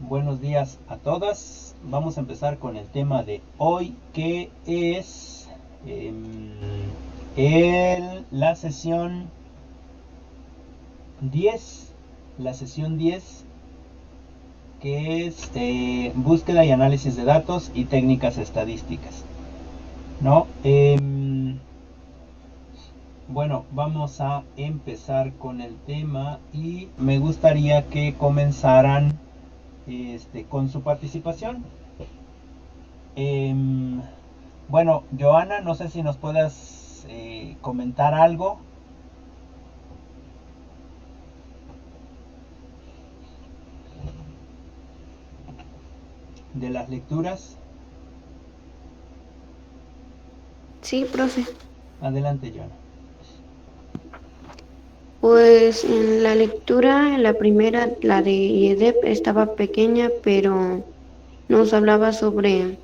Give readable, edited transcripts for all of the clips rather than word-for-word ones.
buenos días a todas. Vamos a empezar con el tema de hoy, que es la sesión 10, la sesión 10, que es búsqueda y análisis de datos y técnicas estadísticas, ¿no? Bueno, vamos a empezar con el tema y me gustaría que comenzaran con su participación. Bueno, Joana, no sé si nos puedas comentar algo de las lecturas. Sí, profe. Adelante, Joana. Pues en la lectura, en la primera, la de IEDEP, estaba pequeña, pero nos hablaba sobre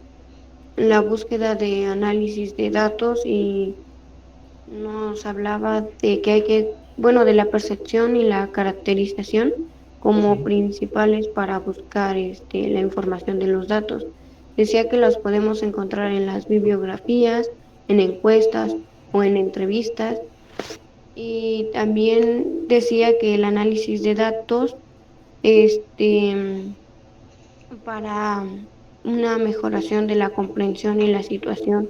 la búsqueda de análisis de datos y nos hablaba de que bueno, de la percepción y la caracterización como Sí, principales para buscar la información de los datos. Decía que los podemos encontrar en las bibliografías, en encuestas o en entrevistas. Y también decía que el análisis de datos, este, para una mejoración de la comprensión y la situación,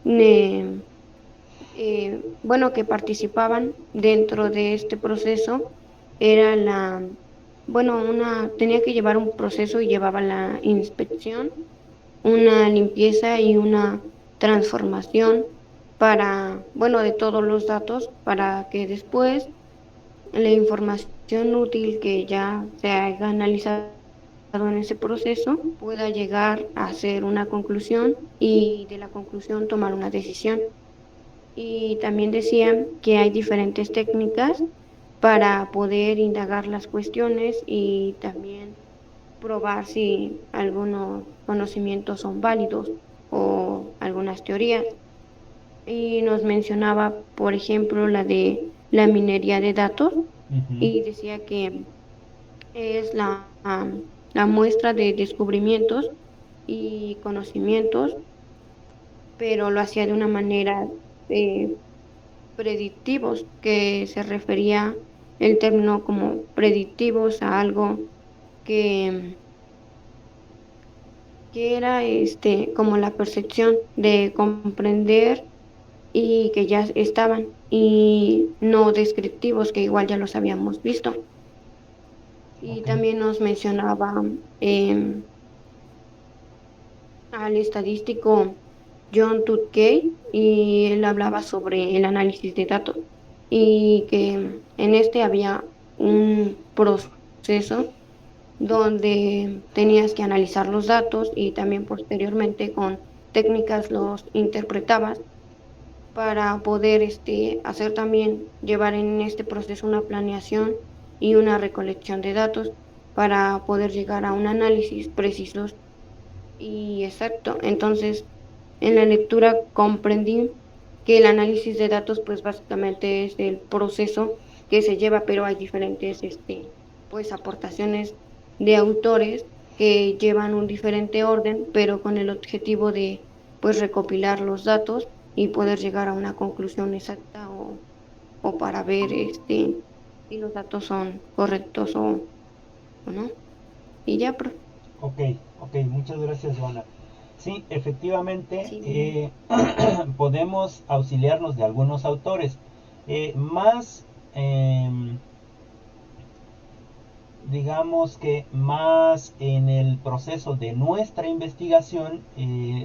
eh, bueno, que participaban dentro de este proceso, era tenía que llevar un proceso y llevaba la inspección, una limpieza y una transformación bueno, de todos los datos para que después la información útil que ya se haya analizado en ese proceso pueda llegar a hacer una conclusión y de la conclusión tomar una decisión. Y también decían que hay diferentes técnicas para poder indagar las cuestiones y también probar si algunos conocimientos son válidos o algunas teorías. Y nos mencionaba, por ejemplo, la de la minería de datos uh-huh. y decía que es la muestra de descubrimientos y conocimientos, pero lo hacía de una manera eh, predictivos, que se refería el término como predictivos a algo que, que era como la percepción de comprender y que ya estaban, y no descriptivos, que igual ya los habíamos visto. Y Ok, también nos mencionaba em, al estadístico John Tutkey y él hablaba sobre el análisis de datos y que en este había un proceso donde tenías que analizar los datos y también posteriormente con técnicas los interpretabas para poder hacer también, llevar en este proceso una planeación y una recolección de datos para poder llegar a un análisis preciso y exacto. Entonces, en la lectura comprendí que el análisis de datos, pues básicamente es el proceso que se lleva, pero hay diferentes, pues aportaciones de autores que llevan un diferente orden, pero con el objetivo de, pues, recopilar los datos y poder llegar a una conclusión exacta o para ver, si los datos son correctos o no. Y ya, profe. ok, ok, muchas gracias, Joana. Sí, efectivamente, Sí, de nada. podemos auxiliarnos de algunos autores. Más, em, digamos que más en el proceso de nuestra investigación,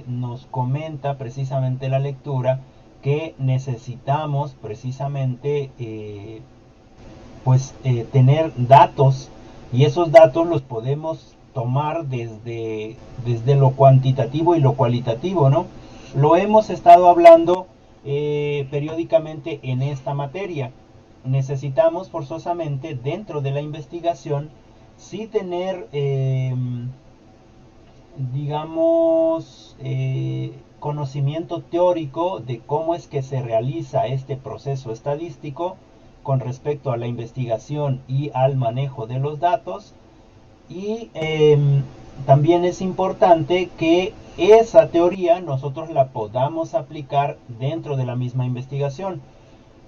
nos comenta precisamente la lectura que necesitamos precisamente tener datos, y esos datos los podemos tomar desde lo cuantitativo y lo cualitativo, ¿no? Lo hemos estado hablando periódicamente en esta materia. Necesitamos forzosamente dentro de la investigación sí tener, digamos, conocimiento teórico de cómo es que se realiza este proceso estadístico con respecto a la investigación y al manejo de los datos, Y también es importante que esa teoría nosotros la podamos aplicar dentro de la misma investigación.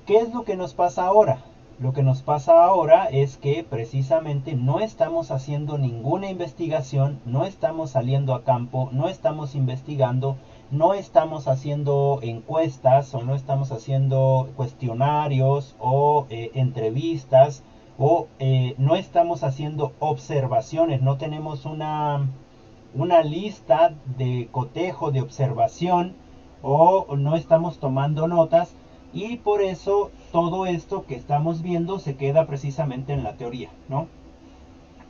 ¿Qué es lo que nos pasa ahora? Lo que nos pasa ahora es que precisamente no estamos haciendo ninguna investigación, no estamos saliendo a campo, no estamos investigando, no estamos haciendo encuestas o no estamos haciendo cuestionarios o entrevistas o no estamos haciendo observaciones, no tenemos una lista de cotejo de observación o no estamos tomando notas y por eso todo esto que estamos viendo se queda precisamente en la teoría, ¿no?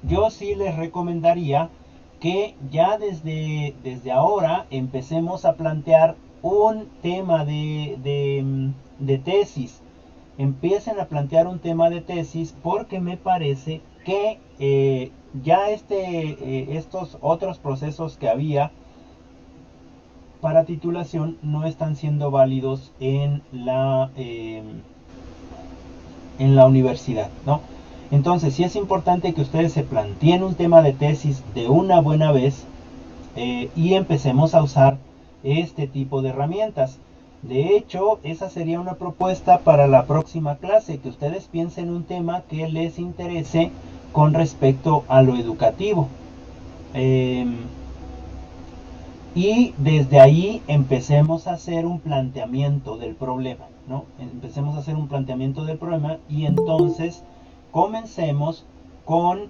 Yo sí les recomendaría que ya desde ahora empecemos a plantear un tema de tesis. Empiecen a plantear un tema de tesis porque me parece que ya estos otros procesos que había para titulación no están siendo válidos en la universidad, ¿no? Entonces sí es importante que ustedes se planteen un tema de tesis de una buena vez y empecemos a usar este tipo de herramientas. De hecho, esa sería una propuesta para la próxima clase, que ustedes piensen un tema que les interese con respecto a lo educativo. Eh, y desde ahí empecemos a hacer un planteamiento del problema, ¿no? Empecemos a hacer un planteamiento del problema y entonces comencemos con,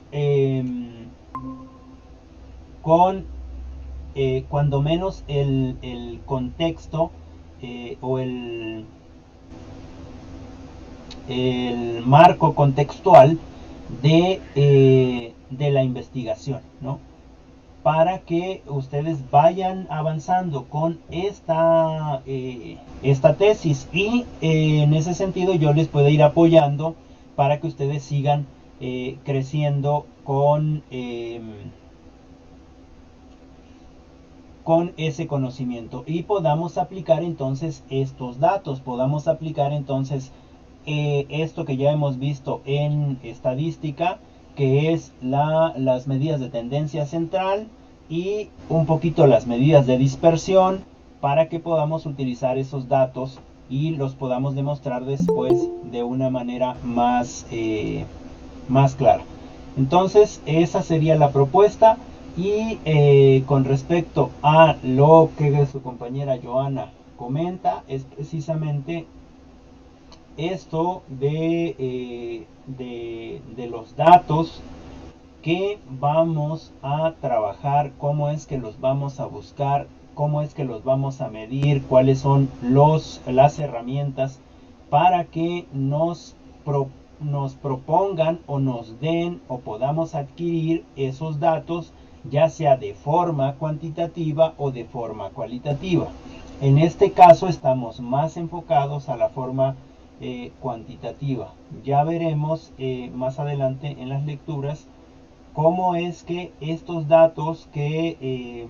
con cuando menos el contexto o el marco contextual de la investigación, ¿no? Para que ustedes vayan avanzando con esta tesis y en ese sentido yo les puedo ir apoyando para que ustedes sigan creciendo con ese conocimiento y podamos aplicar entonces estos datos, podamos aplicar entonces esto que ya hemos visto en estadística, que es las medidas de tendencia central y un poquito las medidas de dispersión para que podamos utilizar esos datos y los podamos demostrar después de una manera más clara. Entonces esa sería la propuesta y con respecto a lo que su compañera Joana comenta es precisamente esto de los datos que vamos a trabajar, cómo es que los vamos a buscar, cómo es que los vamos a medir, cuáles son las herramientas para que nos propongan o nos den o podamos adquirir esos datos, ya sea de forma cuantitativa o de forma cualitativa. En este caso estamos más enfocados a la forma cuantitativa. Ya veremos más adelante en las lecturas cómo es que estos datos que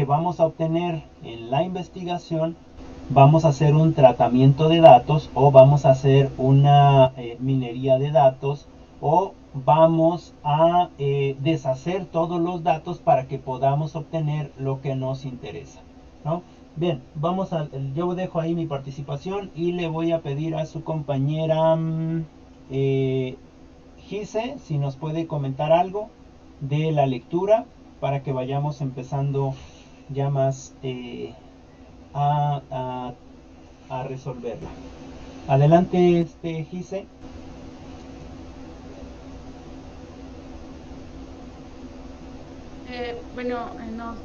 vamos a obtener en la investigación vamos a hacer un tratamiento de datos o vamos a hacer una minería de datos o vamos a deshacer todos los datos para que podamos obtener lo que nos interesa, ¿no? Bien, yo dejo ahí mi participación y le voy a pedir a su compañera Gise si nos puede comentar algo de la lectura para que vayamos empezando ya más a, a, a resolverla. Adelante, Gise. Bueno, nos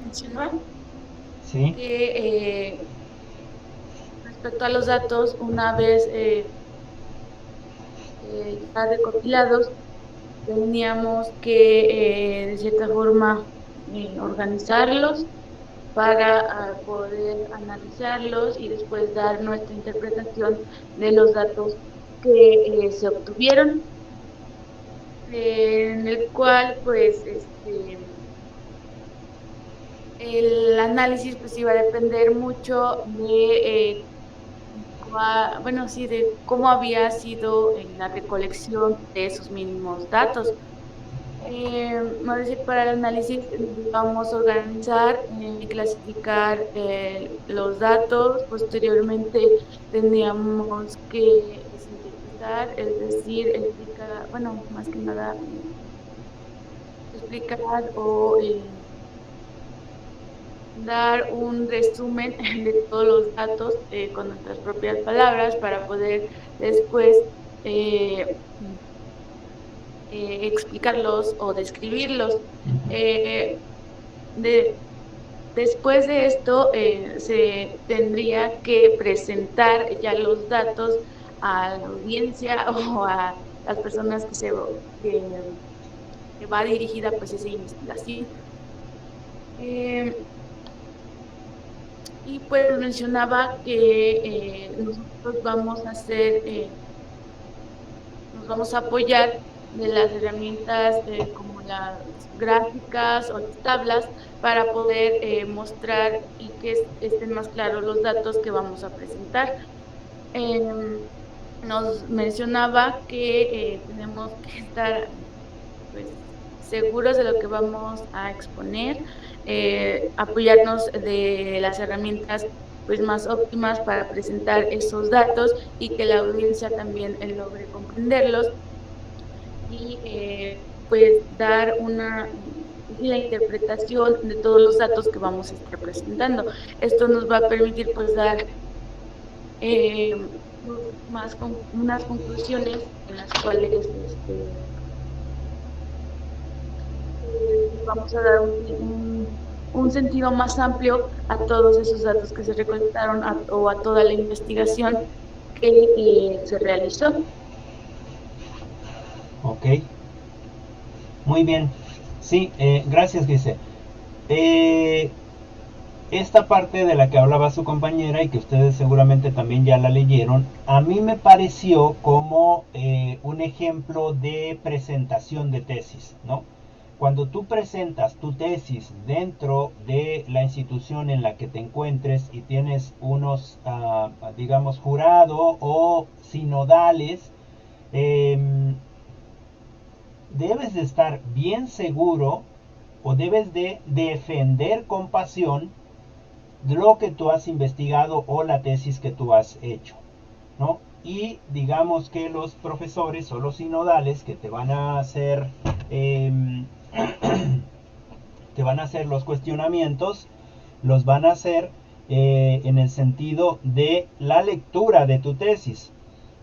mencionaban Sí, que respecto a los datos, una vez ya recopilados, teníamos que de cierta forma organizarlos para poder analizarlos y después dar nuestra interpretación de los datos que se obtuvieron, en el cual pues el análisis pues iba a depender mucho de bueno, sí, de cómo había sido la recolección de esos mínimos datos. Vamos a decir, para el análisis vamos a organizar y clasificar los datos. Posteriormente tendríamos que sintetizar, es decir, explicar, bueno, más que nada, explicar o dar un resumen de todos los datos con nuestras propias palabras para poder después eh, explicarlos o describirlos. Eh, de, Después de esto, se tendría que presentar ya los datos a la audiencia o a las personas que, que va dirigida pues esa investigación. Y pues mencionaba que nosotros vamos a hacer, nos vamos a apoyar de las herramientas como las gráficas o las tablas para poder mostrar y que estén más claros los datos que vamos a presentar. Nos mencionaba que tenemos que estar pues seguros de lo que vamos a exponer, apoyarnos de las herramientas pues más óptimas para presentar esos datos y que la audiencia también logre comprenderlos y pues dar la interpretación de todos los datos que vamos a estar presentando. Esto nos va a permitir pues dar eh, unas conclusiones en las cuales vamos a dar un sentido más amplio a todos esos datos que se recolectaron o a toda la investigación que se realizó. Ok, muy bien. Sí, gracias, Gise. Esta parte de la que hablaba su compañera y que ustedes seguramente también ya la leyeron, a mí me pareció como un ejemplo de presentación de tesis, ¿no? Cuando tú presentas tu tesis dentro de la institución en la que te encuentres y tienes unos, digamos, jurado o sinodales, debes de estar bien seguro o debes de defender con pasión lo que tú has investigado o la tesis que tú has hecho, ¿no? Y digamos que los profesores o los sinodales que te van a hacer te van a hacer los cuestionamientos, los van a hacer en el sentido de la lectura de tu tesis.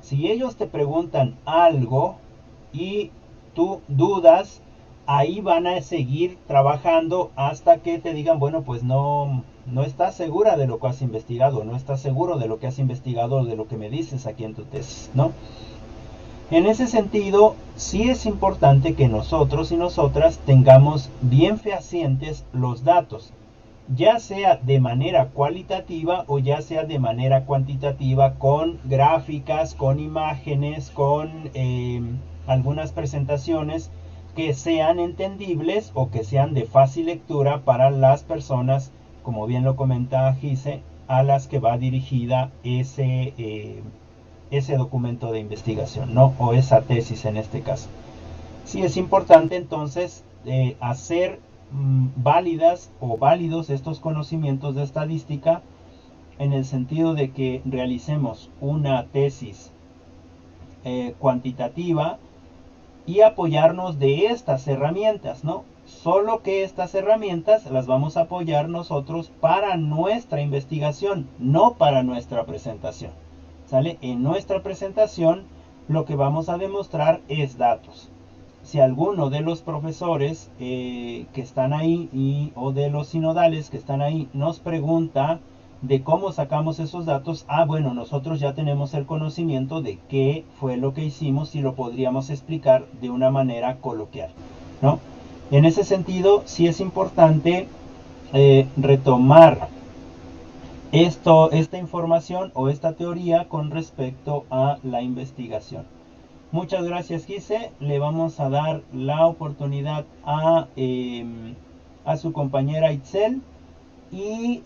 Si ellos te preguntan algo y tú dudas, ahí van a seguir trabajando hasta que te digan, bueno, pues no estás segura de lo que has investigado, no estás seguro de lo que has investigado, de lo que me dices aquí en tu tesis, ¿no? En ese sentido, sí es importante que nosotros y nosotras tengamos bien fehacientes los datos, ya sea de manera cualitativa o ya sea de manera cuantitativa, con gráficas, con imágenes, con algunas presentaciones que sean entendibles o que sean de fácil lectura para las personas, como bien lo comenta Gise, a las que va dirigida ese documento de investigación, ¿no? O esa tesis en este caso. Sí es importante entonces hacer válidas o válidos estos conocimientos de estadística en el sentido de que realicemos una tesis cuantitativa y apoyarnos de estas herramientas, ¿no? Solo que estas herramientas las vamos a apoyar nosotros para nuestra investigación, no para nuestra presentación. ¿Sale? En nuestra presentación lo que vamos a demostrar es datos. Si alguno de los profesores que están ahí o de los sinodales que están ahí nos pregunta de cómo sacamos esos datos, bueno, nosotros ya tenemos el conocimiento de qué fue lo que hicimos y lo podríamos explicar de una manera coloquial, ¿no? En ese sentido, sí es importante retomar esta información o esta teoría con respecto a la investigación. Muchas gracias, Gise. Le vamos a dar la oportunidad a su compañera Itzel y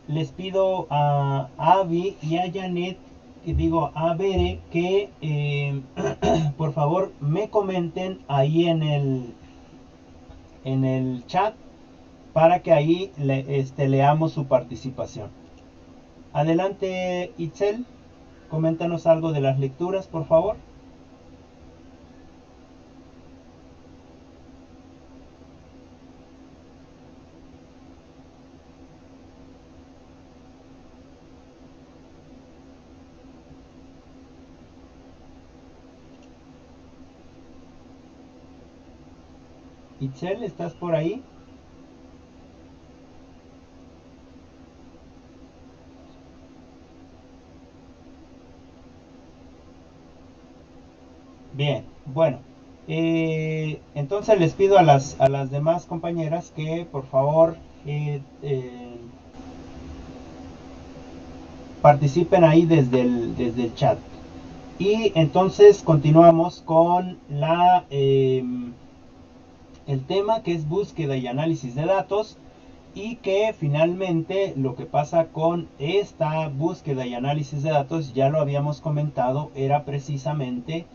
les pido a Avi y a Janet, y digo a Bere, que por favor me comenten ahí en el chat para que ahí leamos su participación. Adelante, Itzel, coméntanos algo de las lecturas, por favor. Itzel, ¿estás por ahí? Bien, bueno. Entonces les pido a las demás compañeras que por favor participen ahí desde el chat. Y entonces continuamos con el tema, que es búsqueda y análisis de datos, y que finalmente lo que pasa con esta búsqueda y análisis de datos, ya lo habíamos comentado, era precisamente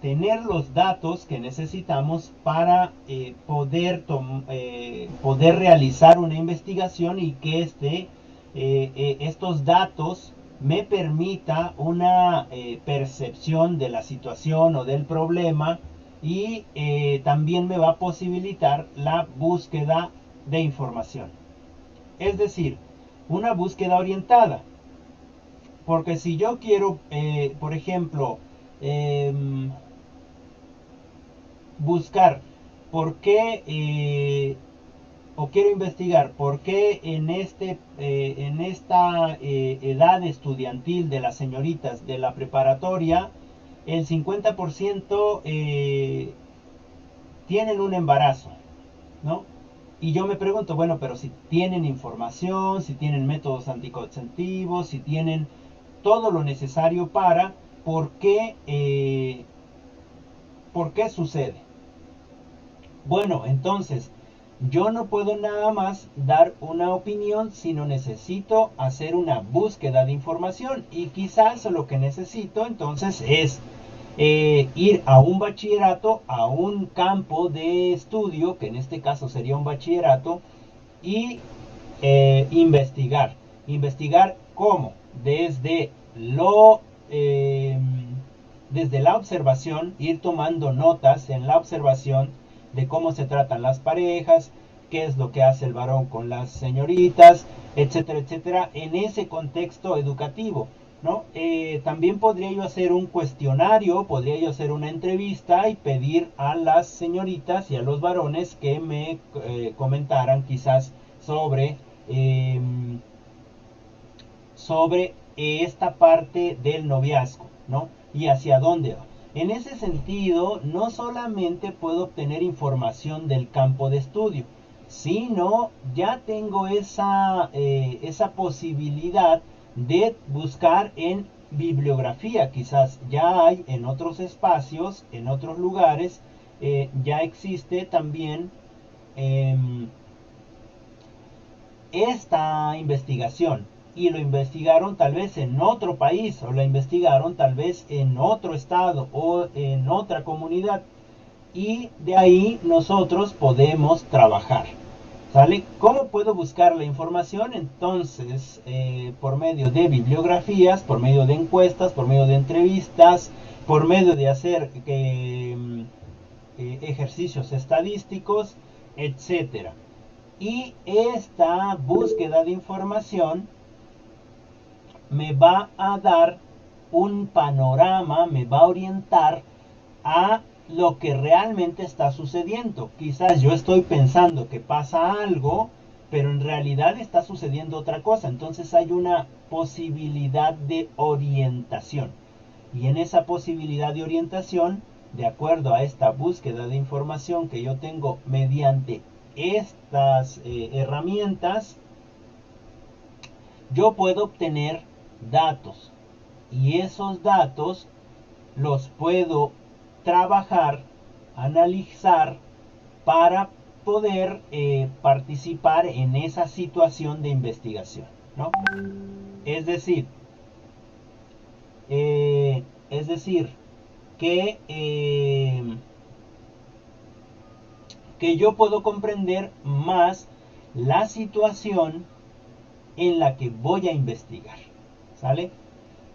tener los datos que necesitamos para poder realizar una investigación, y que estos datos me permita una percepción de la situación o del problema, y también me va a posibilitar la búsqueda de información. Es decir, una búsqueda orientada. Porque si yo quiero, por ejemplo, buscar por qué o quiero investigar por qué en esta edad estudiantil de las señoritas de la preparatoria el 50% tienen un embarazo, ¿no? Y yo me pregunto, bueno, pero si tienen información, si tienen métodos anticonceptivos, si tienen todo lo necesario para, ¿por qué sucede? Bueno, entonces, yo no puedo nada más dar una opinión, sino necesito hacer una búsqueda de información. Y quizás lo que necesito entonces es ir a un bachillerato, a un campo de estudio, que en este caso sería un bachillerato, y investigar. ¿Investigar cómo? Eh, desde la observación, ir tomando notas en la observación de cómo se tratan las parejas, qué es lo que hace el varón con las señoritas, etcétera, etcétera, en ese contexto educativo, ¿no? También podría yo hacer un cuestionario, podría yo hacer una entrevista y pedir a las señoritas y a los varones que me comentaran quizás sobre eh, esta parte del noviazgo, ¿no? Y hacia dónde va. En ese sentido, no solamente puedo obtener información del campo de estudio, sino ya tengo esa posibilidad de buscar en bibliografía. Quizás ya hay en otros espacios, en otros lugares, ya existe también eh, esta investigación, y lo investigaron tal vez en otro país, o la investigaron tal vez en otro estado o en otra comunidad, y de ahí nosotros podemos trabajar. ¿Sale? ¿Cómo puedo buscar la información? Entonces, por medio de bibliografías, por medio de encuestas, por medio de entrevistas, por medio de hacer ejercicios estadísticos, etcétera. Y esta búsqueda de información me va a dar un panorama, me va a orientar a lo que realmente está sucediendo. Quizás yo estoy pensando que pasa algo, pero en realidad está sucediendo otra cosa. Entonces hay una posibilidad de orientación. Y en esa posibilidad de orientación, de acuerdo a esta búsqueda de información que yo tengo mediante estas herramientas, yo puedo obtener datos, y esos datos los puedo trabajar, analizar, para poder participar en esa situación de investigación, ¿no? Es decir, que, que yo puedo comprender más la situación en la que voy a investigar, ¿sale?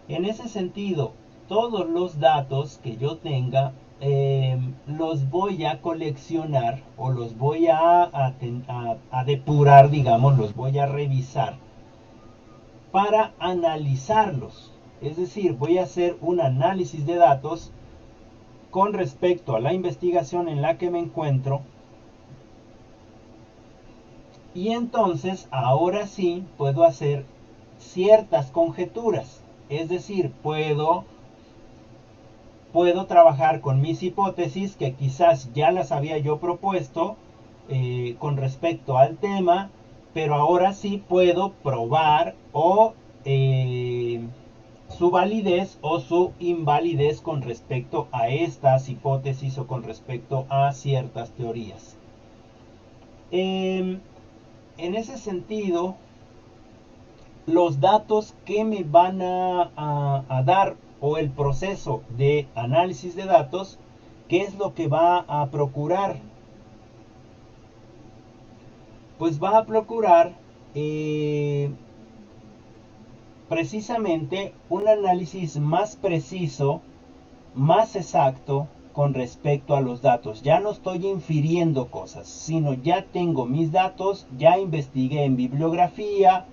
En ese sentido, todos los datos que yo tenga los voy a coleccionar o los voy a depurar, digamos, los voy a revisar para analizarlos. Es decir, voy a hacer un análisis de datos con respecto a la investigación en la que me encuentro. Y entonces, ahora sí, puedo hacer ciertas conjeturas. Es decir, puedo trabajar con mis hipótesis que quizás ya las había yo propuesto con respecto al tema, pero ahora sí puedo probar o su validez o su invalidez con respecto a estas hipótesis o con respecto a ciertas teorías. En ese sentido, los datos que me van a dar o el proceso de análisis de datos, ¿qué es lo que va a procurar? Pues va a procurar precisamente un análisis más preciso, más exacto con respecto a los datos. Ya no estoy infiriendo cosas, sino ya tengo mis datos, ya investigué en bibliografía,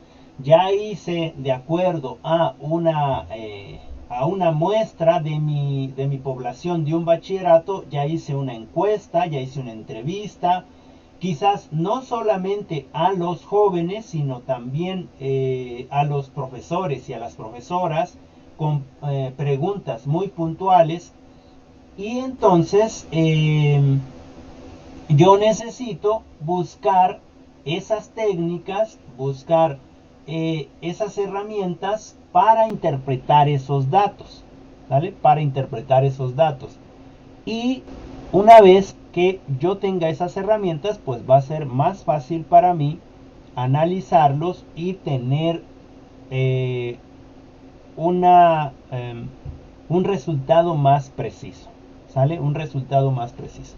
ya hice de acuerdo a una muestra de mi población de un bachillerato, ya hice una encuesta, ya hice una entrevista, quizás no solamente a los jóvenes, sino también a los profesores y a las profesoras, con preguntas muy puntuales. Y entonces yo necesito buscar esas técnicas, buscar esas herramientas para interpretar esos datos, ¿vale? Para interpretar esos datos. Y una vez que yo tenga esas herramientas, pues va a ser más fácil para mí analizarlos y tener un resultado más preciso, ¿sale? Un resultado más preciso.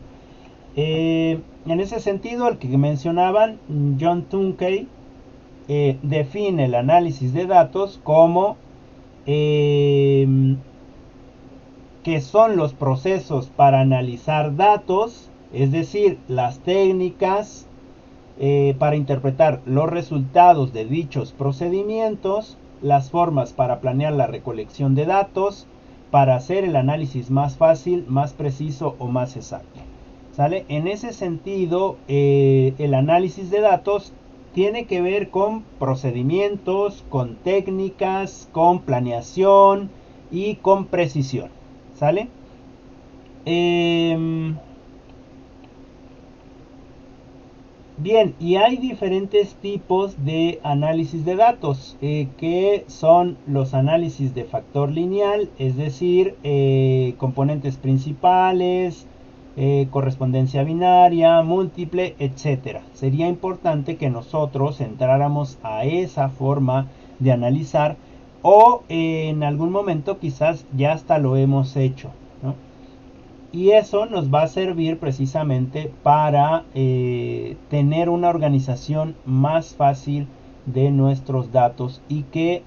En ese sentido, el que mencionaban, John Tunkey define el análisis de datos como que son los procesos para analizar datos, es decir, las técnicas para interpretar los resultados de dichos procedimientos, las formas para planear la recolección de datos, para hacer el análisis más fácil, más preciso o más exacto. ¿Sale? En ese sentido, el análisis de datos tiene que ver con procedimientos, con técnicas, con planeación y con precisión. ¿Sale? Bien, y hay diferentes tipos de análisis de datos, que son los análisis de factor lineal, es decir, componentes principales, correspondencia binaria, múltiple, etc. Sería importante que nosotros entráramos a esa forma de analizar, o en algún momento quizás ya hasta lo hemos hecho, ¿no? Y eso nos va a servir precisamente para tener una organización más fácil de nuestros datos y que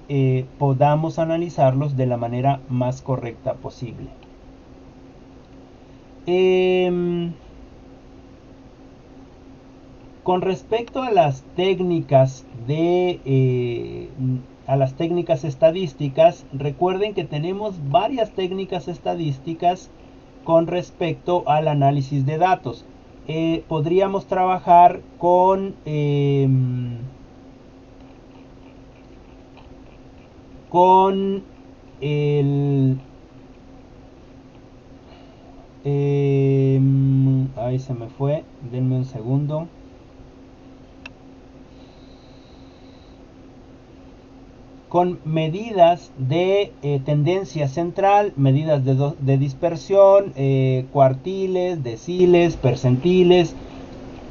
podamos analizarlos de la manera más correcta posible. Con respecto a las técnicas a las técnicas estadísticas, recuerden que tenemos varias técnicas estadísticas con respecto al análisis de datos. Podríamos trabajar con el ahí se me fue, denme un segundo. Con medidas de tendencia central, medidas de dispersión, cuartiles, deciles, percentiles,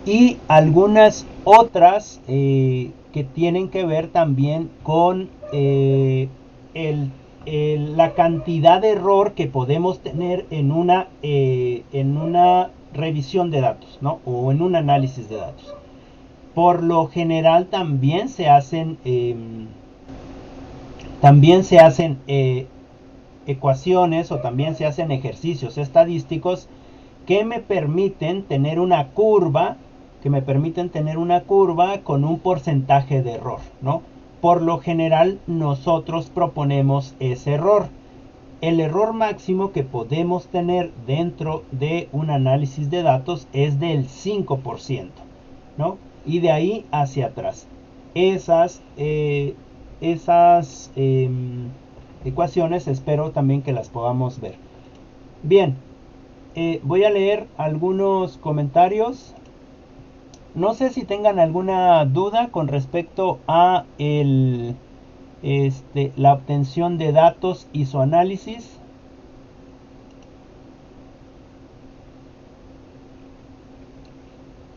y algunas otras que tienen que ver también con la cantidad de error que podemos tener en una revisión de datos, ¿no? O en un análisis de datos. Por lo general también se hacen ecuaciones o también se hacen ejercicios estadísticos que me permiten tener una curva con un porcentaje de error, ¿no? Por lo general nosotros proponemos ese error. El error máximo que podemos tener dentro de un análisis de datos es del 5%, ¿no? Y de ahí hacia atrás. Esas ecuaciones espero también que las podamos ver. Bien, voy a leer algunos comentarios. No sé si tengan alguna duda con respecto a la obtención de datos y su análisis.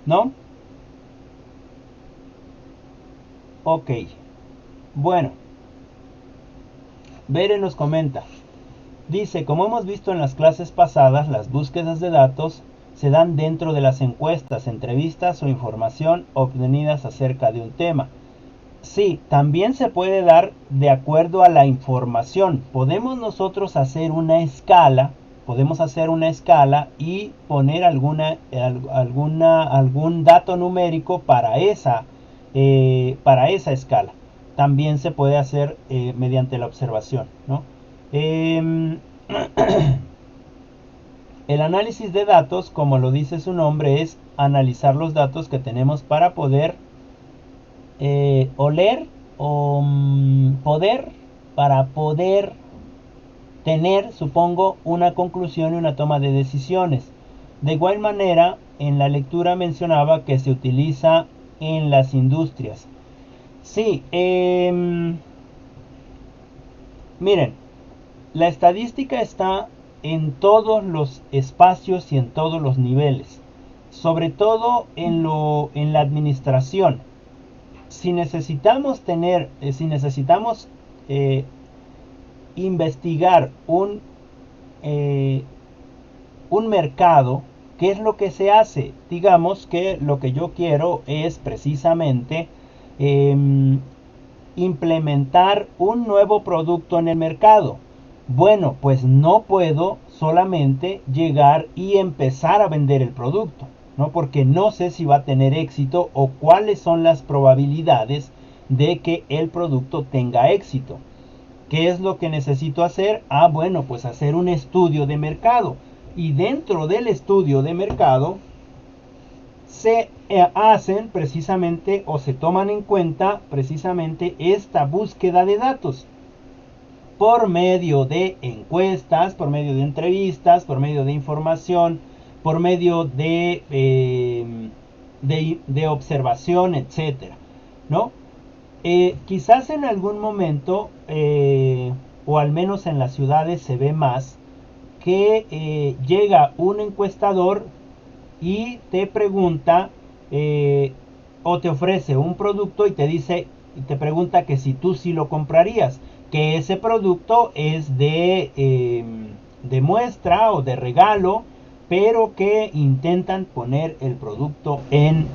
¿No? Ok. Bueno. Beren nos comenta. Dice, como hemos visto en las clases pasadas, las búsquedas de datos se dan dentro de las encuestas, entrevistas o información obtenidas acerca de un tema. Sí, también se puede dar de acuerdo a la información. Podemos nosotros hacer una escala, y poner algún dato numérico para esa escala. También se puede hacer mediante la observación, ¿no? El análisis de datos, como lo dice su nombre, es analizar los datos que tenemos para poder poder tener, supongo, una conclusión y una toma de decisiones. De igual manera, en la lectura mencionaba que se utiliza en las industrias. Sí, miren, la estadística está en todos los espacios y en todos los niveles, sobre todo en la administración. Si necesitamos investigar un mercado, ¿qué es lo que se hace? Digamos que lo que yo quiero es precisamente implementar un nuevo producto en el mercado. Bueno, pues no puedo solamente llegar y empezar a vender el producto, ¿no? Porque no sé si va a tener éxito o cuáles son las probabilidades de que el producto tenga éxito. ¿Qué es lo que necesito hacer? Bueno, pues hacer un estudio de mercado. Y dentro del estudio de mercado se hacen precisamente o se toman en cuenta precisamente esta búsqueda de datos por medio de encuestas, por medio de entrevistas, por medio de información, por medio de observación, etcétera, ¿no? Quizás en algún momento, o al menos en las ciudades se ve más, que llega un encuestador y te pregunta o te ofrece un producto y te pregunta que si tú sí lo comprarías, que ese producto es de muestra o de regalo, pero que intentan poner el producto en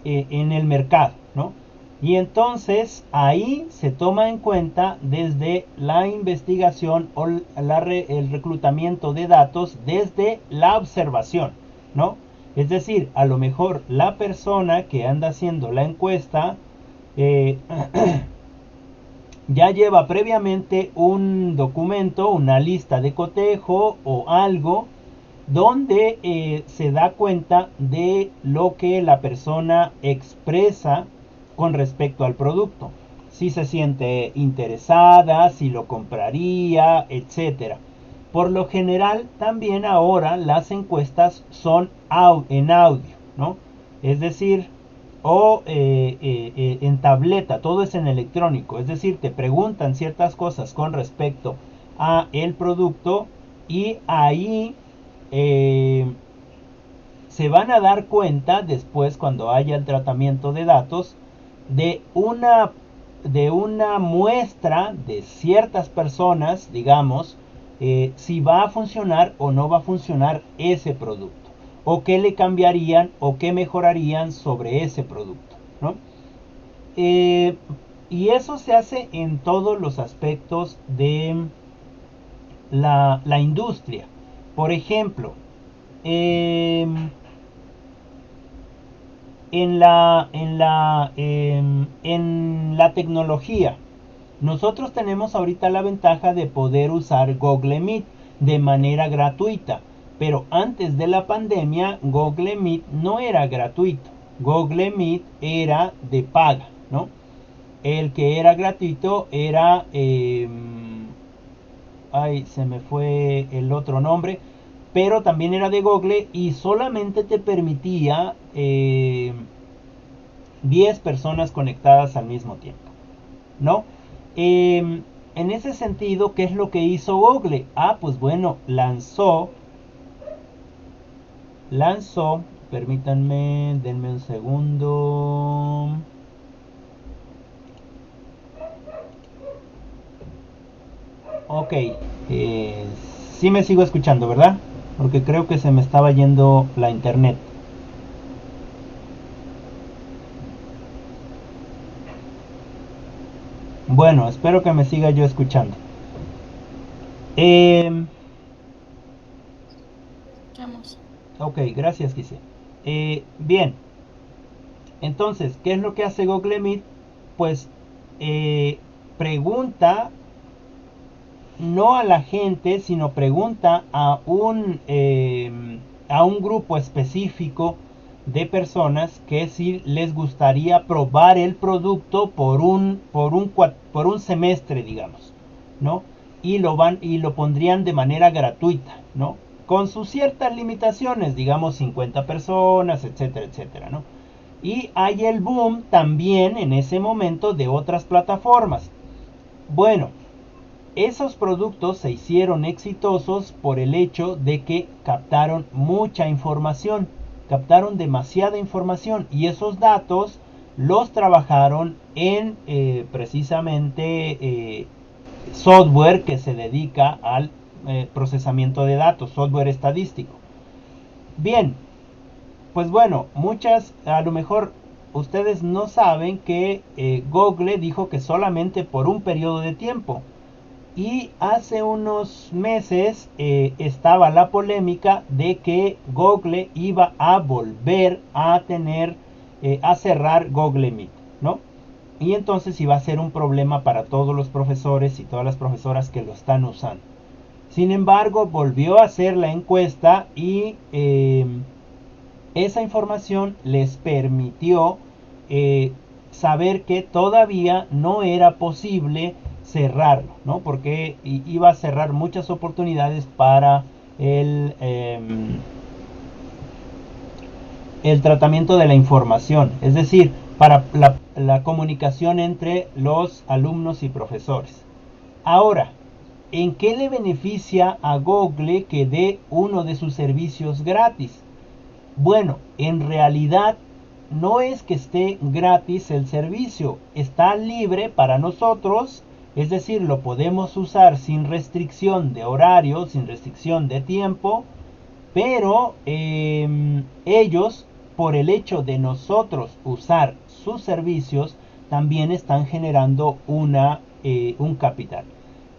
el mercado, ¿no? Y entonces ahí se toma en cuenta desde la investigación o el reclutamiento de datos desde la observación, ¿no? Es decir, a lo mejor la persona que anda haciendo la encuesta ya lleva previamente un documento, una lista de cotejo o algo donde se da cuenta de lo que la persona expresa con respecto al producto. Si se siente interesada, si lo compraría, etcétera. Por lo general, también ahora las encuestas son en audio, ¿no? Es decir, o en tableta, todo es en electrónico. Es decir, te preguntan ciertas cosas con respecto a el producto y ahí se van a dar cuenta después, cuando haya el tratamiento de datos, de una muestra de ciertas personas, digamos, si va a funcionar o no va a funcionar ese producto, o qué le cambiarían o qué mejorarían sobre ese producto, ¿no? Y eso se hace en todos los aspectos de la industria. Por ejemplo, en la tecnología, nosotros tenemos ahorita la ventaja de poder usar Google Meet de manera gratuita, pero antes de la pandemia Google Meet no era gratuito, Google Meet era de paga, ¿no? El que era gratuito era, ay, se me fue el otro nombre, pero también era de Google y solamente te permitía 10 personas conectadas al mismo tiempo, ¿no? En ese sentido, ¿qué es lo que hizo Google? Pues bueno, lanzó, permítanme, denme un segundo. Ok, sí me sigo escuchando, ¿verdad? Porque creo que se me estaba yendo la internet. Bueno, espero que me siga yo escuchando. Escuchamos. Ok, gracias, Gise. Bien, entonces, ¿qué es lo que hace Google Meet? Pues pregunta no a la gente, sino pregunta a un grupo específico de personas que si les gustaría probar el producto por un semestre, digamos, ¿no? Y lo pondrían de manera gratuita, ¿no? Con sus ciertas limitaciones, digamos 50 personas, etcétera, etcétera, ¿no? Y hay el boom también en ese momento de otras plataformas. Bueno, esos productos se hicieron exitosos por el hecho de que captaron mucha información, captaron demasiada información y esos datos los trabajaron en precisamente software que se dedica al procesamiento de datos, software estadístico. Bien, pues bueno, a lo mejor ustedes no saben que Google dijo que solamente por un periodo de tiempo. Y hace unos meses estaba la polémica de que Google iba a volver a a cerrar Google Meet, ¿no? Y entonces iba a ser un problema para todos los profesores y todas las profesoras que lo están usando. Sin embargo, volvió a hacer la encuesta y esa información les permitió saber que todavía no era posible cerrarlo, ¿no? Porque iba a cerrar muchas oportunidades para el tratamiento de la información, es decir, para la comunicación entre los alumnos y profesores. Ahora, ¿en qué le beneficia a Google que dé uno de sus servicios gratis? Bueno, en realidad no es que esté gratis el servicio, está libre para nosotros, es decir, lo podemos usar sin restricción de horario, sin restricción de tiempo, pero ellos, por el hecho de nosotros usar sus servicios, también están generando un capital.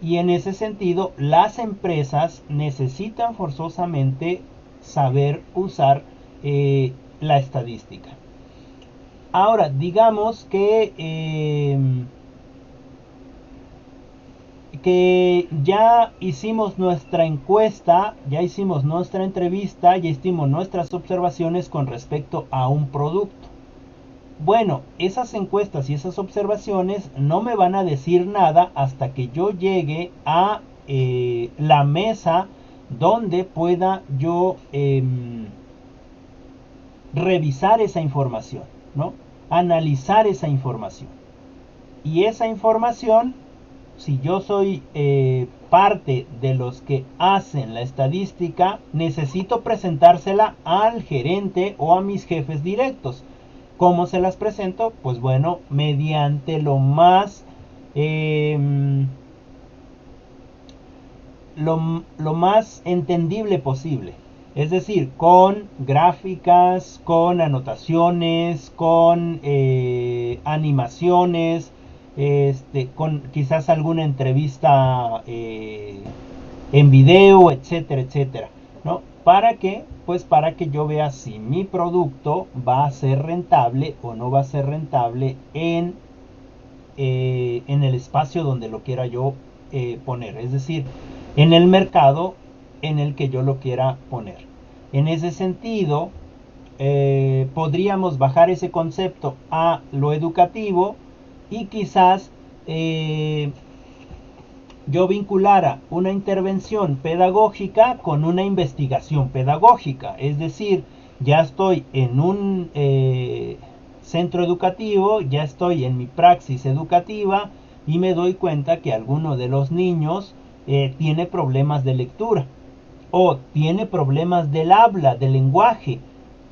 Y en ese sentido, las empresas necesitan forzosamente saber usar la estadística. Ahora, digamos que ya hicimos nuestra encuesta, ya hicimos nuestra entrevista, ya hicimos nuestras observaciones con respecto a un producto. Bueno, esas encuestas y esas observaciones no me van a decir nada hasta que yo llegue a la mesa donde pueda yo revisar esa información, ¿no? Analizar esa información. Y esa información si yo soy parte de los que hacen la estadística, necesito presentársela al gerente o a mis jefes directos. ¿Cómo se las presento? Pues bueno, mediante lo más entendible posible. Es decir, con gráficas, con anotaciones, con animaciones, con quizás alguna entrevista en video, etcétera, etcétera, ¿no? ¿Para qué? Pues para que yo vea si mi producto va a ser rentable o no va a ser rentable en el espacio donde lo quiera yo poner, es decir, en el mercado en el que yo lo quiera poner. En ese sentido, podríamos bajar ese concepto a lo educativo y quizás yo vinculara una intervención pedagógica con una investigación pedagógica. Es decir, ya estoy en un centro educativo, ya estoy en mi praxis educativa y me doy cuenta que alguno de los niños tiene problemas de lectura o tiene problemas del habla, del lenguaje,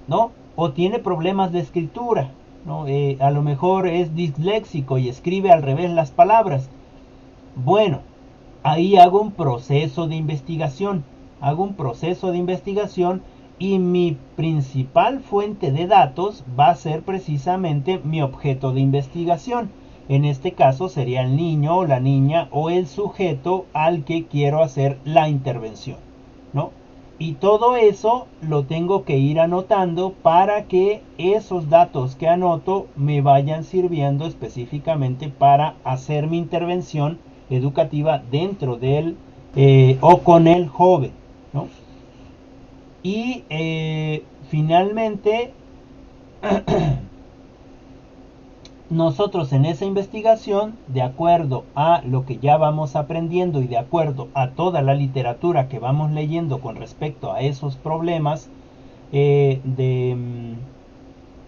¿no? O tiene problemas de escritura, ¿no? A lo mejor es disléxico y escribe al revés las palabras. Bueno, ahí hago un proceso de investigación, y mi principal fuente de datos va a ser precisamente mi objeto de investigación. En este caso sería el niño o la niña o el sujeto al que quiero hacer la intervención, ¿no? Y todo eso lo tengo que ir anotando para que esos datos que anoto me vayan sirviendo específicamente para hacer mi intervención educativa dentro del o con el joven, ¿no? Y finalmente nosotros en esa investigación, de acuerdo a lo que ya vamos aprendiendo y de acuerdo a toda la literatura que vamos leyendo con respecto a esos problemas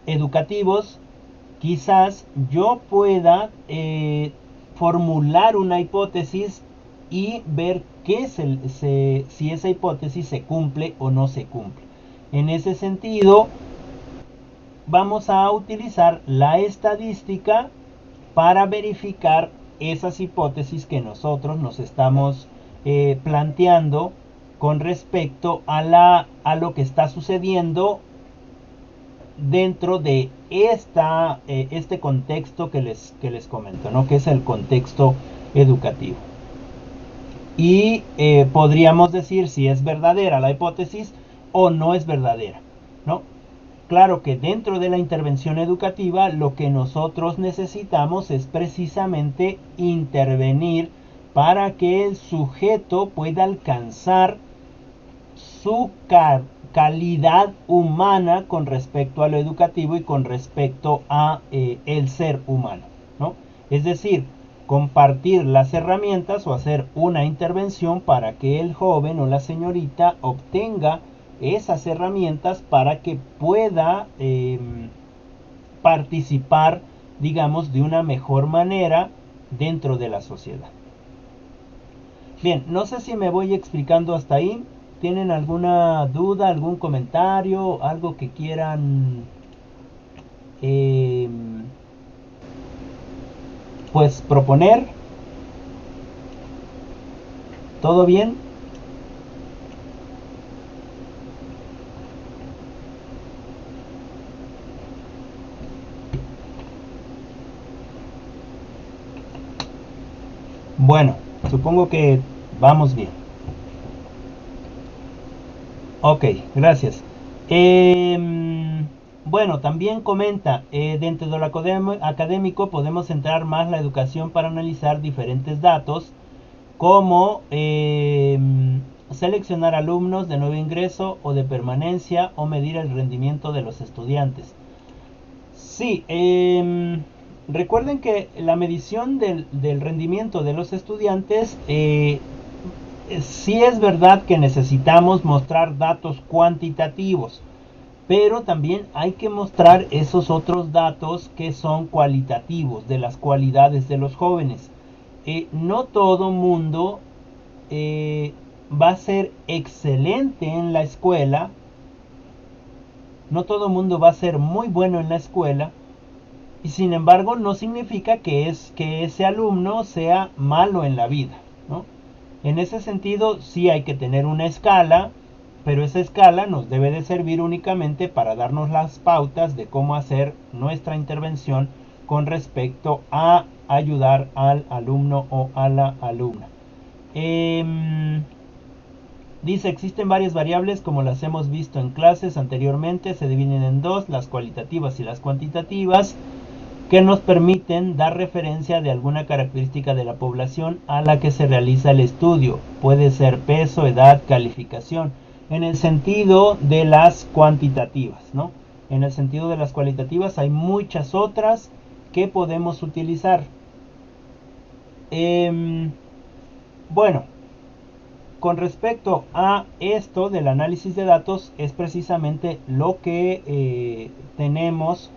educativos, quizás yo pueda formular una hipótesis y ver si esa hipótesis se cumple o no se cumple. En ese sentido, vamos a utilizar la estadística para verificar esas hipótesis que nosotros nos estamos planteando con respecto a lo que está sucediendo dentro de este contexto que les comento, ¿no? Que es el contexto educativo. Y podríamos decir si es verdadera la hipótesis o no es verdadera, ¿no? Claro que dentro de la intervención educativa lo que nosotros necesitamos es precisamente intervenir para que el sujeto pueda alcanzar su calidad humana con respecto a lo educativo y con respecto a el ser humano, ¿no? Es decir, compartir las herramientas o hacer una intervención para que el joven o la señorita obtenga esas herramientas para que pueda participar, digamos, de una mejor manera dentro de la sociedad. Bien, no sé si me voy explicando hasta ahí. ¿Tienen alguna duda, algún comentario, algo que quieran pues proponer? ¿Todo bien? Bueno, supongo que vamos bien. Ok, gracias. Bueno, también comenta, dentro de lo académico podemos centrar más la educación para analizar diferentes datos, como seleccionar alumnos de nuevo ingreso o de permanencia o medir el rendimiento de los estudiantes. Sí, recuerden que la medición del rendimiento de los estudiantes, sí es verdad que necesitamos mostrar datos cuantitativos, pero también hay que mostrar esos otros datos que son cualitativos, de las cualidades de los jóvenes. no todo mundo va a ser excelente en la escuela, no todo mundo va a ser muy bueno en la escuela, y sin embargo no significa que ese alumno sea malo en la vida, ¿no? En ese sentido sí hay que tener una escala, pero esa escala nos debe de servir únicamente para darnos las pautas de cómo hacer nuestra intervención con respecto a ayudar al alumno o a la alumna. Dice, existen varias variables como las hemos visto en clases anteriormente, se dividen en dos, las cualitativas y las cuantitativas, que nos permiten dar referencia de alguna característica de la población a la que se realiza el estudio. Puede ser peso, edad, calificación, en el sentido de las cuantitativas, ¿no? En el sentido de las cualitativas hay muchas otras que podemos utilizar. Bueno, con respecto a esto del análisis de datos, es precisamente lo que tenemos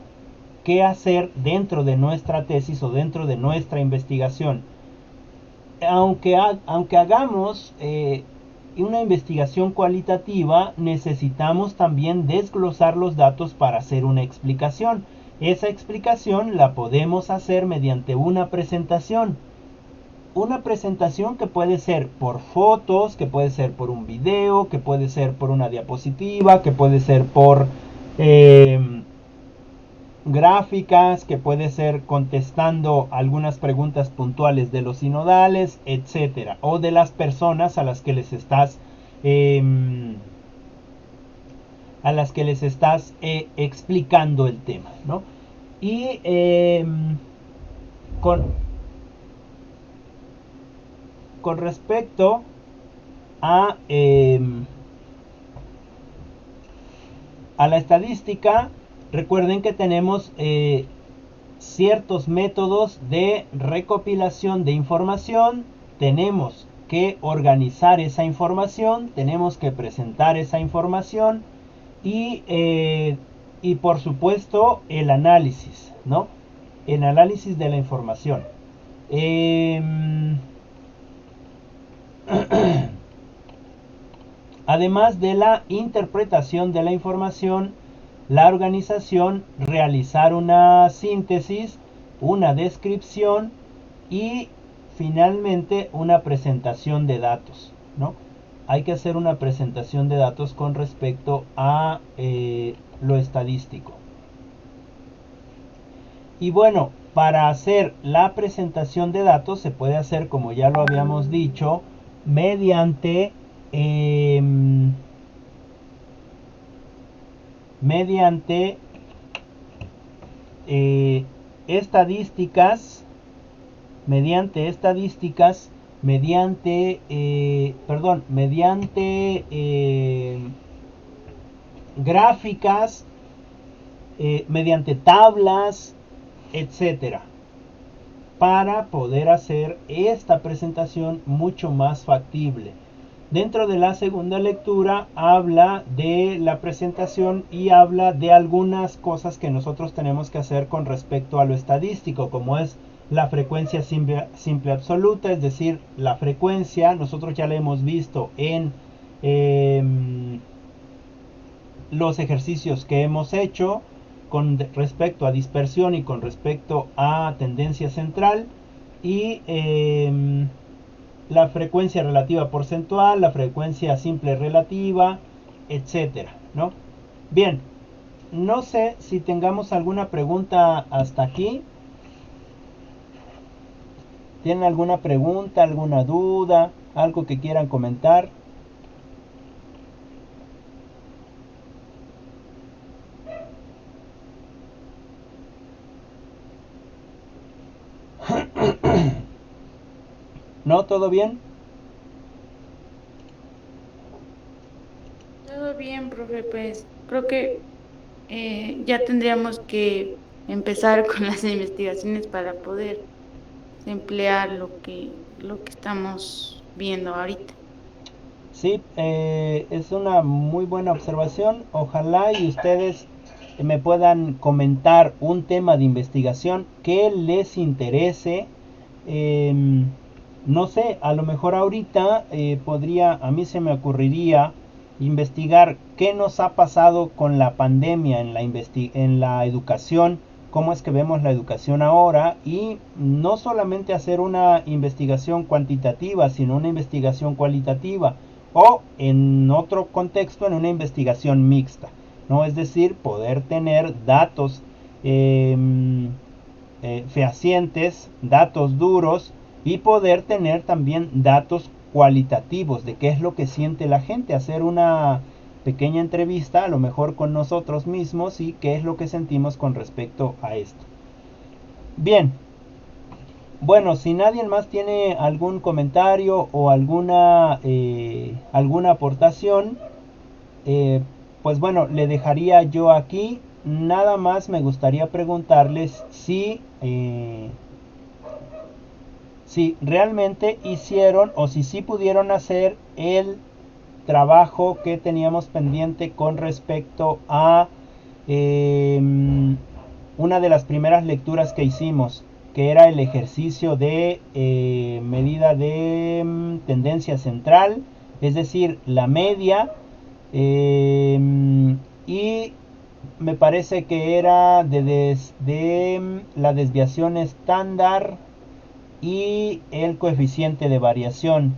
que hacer dentro de nuestra tesis o dentro de nuestra investigación. Aunque hagamos una investigación cualitativa, necesitamos también desglosar los datos para hacer una explicación. Esa explicación la podemos hacer mediante una presentación. Una presentación que puede ser por fotos, que puede ser por un video, que puede ser por una diapositiva, que puede ser por gráficas, que puede ser contestando algunas preguntas puntuales de los sinodales, etcétera, o de las personas a las que les estás explicando el tema, ¿no? Y con respecto a la estadística, recuerden que tenemos ciertos métodos de recopilación de información, tenemos que organizar esa información, tenemos que presentar esa información y por supuesto el análisis, ¿no? El análisis de la información. Además de la interpretación de la información, la organización, realizar una síntesis, una descripción y finalmente una presentación de datos, ¿no? Hay que hacer una presentación de datos con respecto a lo estadístico. Y bueno, para hacer la presentación de datos se puede hacer, como ya lo habíamos dicho, mediante estadísticas, mediante gráficas, mediante tablas, etcétera, para poder hacer esta presentación mucho más factible. Dentro de la segunda lectura habla de la presentación y habla de algunas cosas que nosotros tenemos que hacer con respecto a lo estadístico, como es la frecuencia simple absoluta, es decir, la frecuencia, nosotros ya la hemos visto en los ejercicios que hemos hecho con respecto a dispersión y con respecto a tendencia central, y la frecuencia relativa porcentual, la frecuencia simple relativa, etcétera, ¿no? Bien, no sé si tengamos alguna pregunta hasta aquí. ¿Tienen alguna pregunta, alguna duda, algo que quieran comentar? ¿No? ¿Todo bien? Todo bien, profe, pues creo que ya tendríamos que empezar con las investigaciones para poder emplear lo que estamos viendo ahorita. Sí, es una muy buena observación. Ojalá y ustedes me puedan comentar un tema de investigación que les interese. no sé, a lo mejor ahorita a mí se me ocurriría investigar qué nos ha pasado con la pandemia en la educación, cómo es que vemos la educación ahora y no solamente hacer una investigación cuantitativa, sino una investigación cualitativa o en otro contexto en una investigación mixta, ¿no? Es decir, poder tener datos eh, fehacientes, datos duros y poder tener también datos cualitativos de qué es lo que siente la gente, hacer una pequeña entrevista a lo mejor con nosotros mismos y qué es lo que sentimos con respecto a esto. Bien, bueno, si nadie más tiene algún comentario o alguna aportación, eh, pues bueno, le dejaría yo aquí. Nada más me gustaría preguntarles si realmente hicieron o si sí pudieron hacer el trabajo que teníamos pendiente con respecto a una de las primeras lecturas que hicimos, que era el ejercicio de medida de tendencia central, es decir, la media, y me parece que era de la desviación estándar y el coeficiente de variación.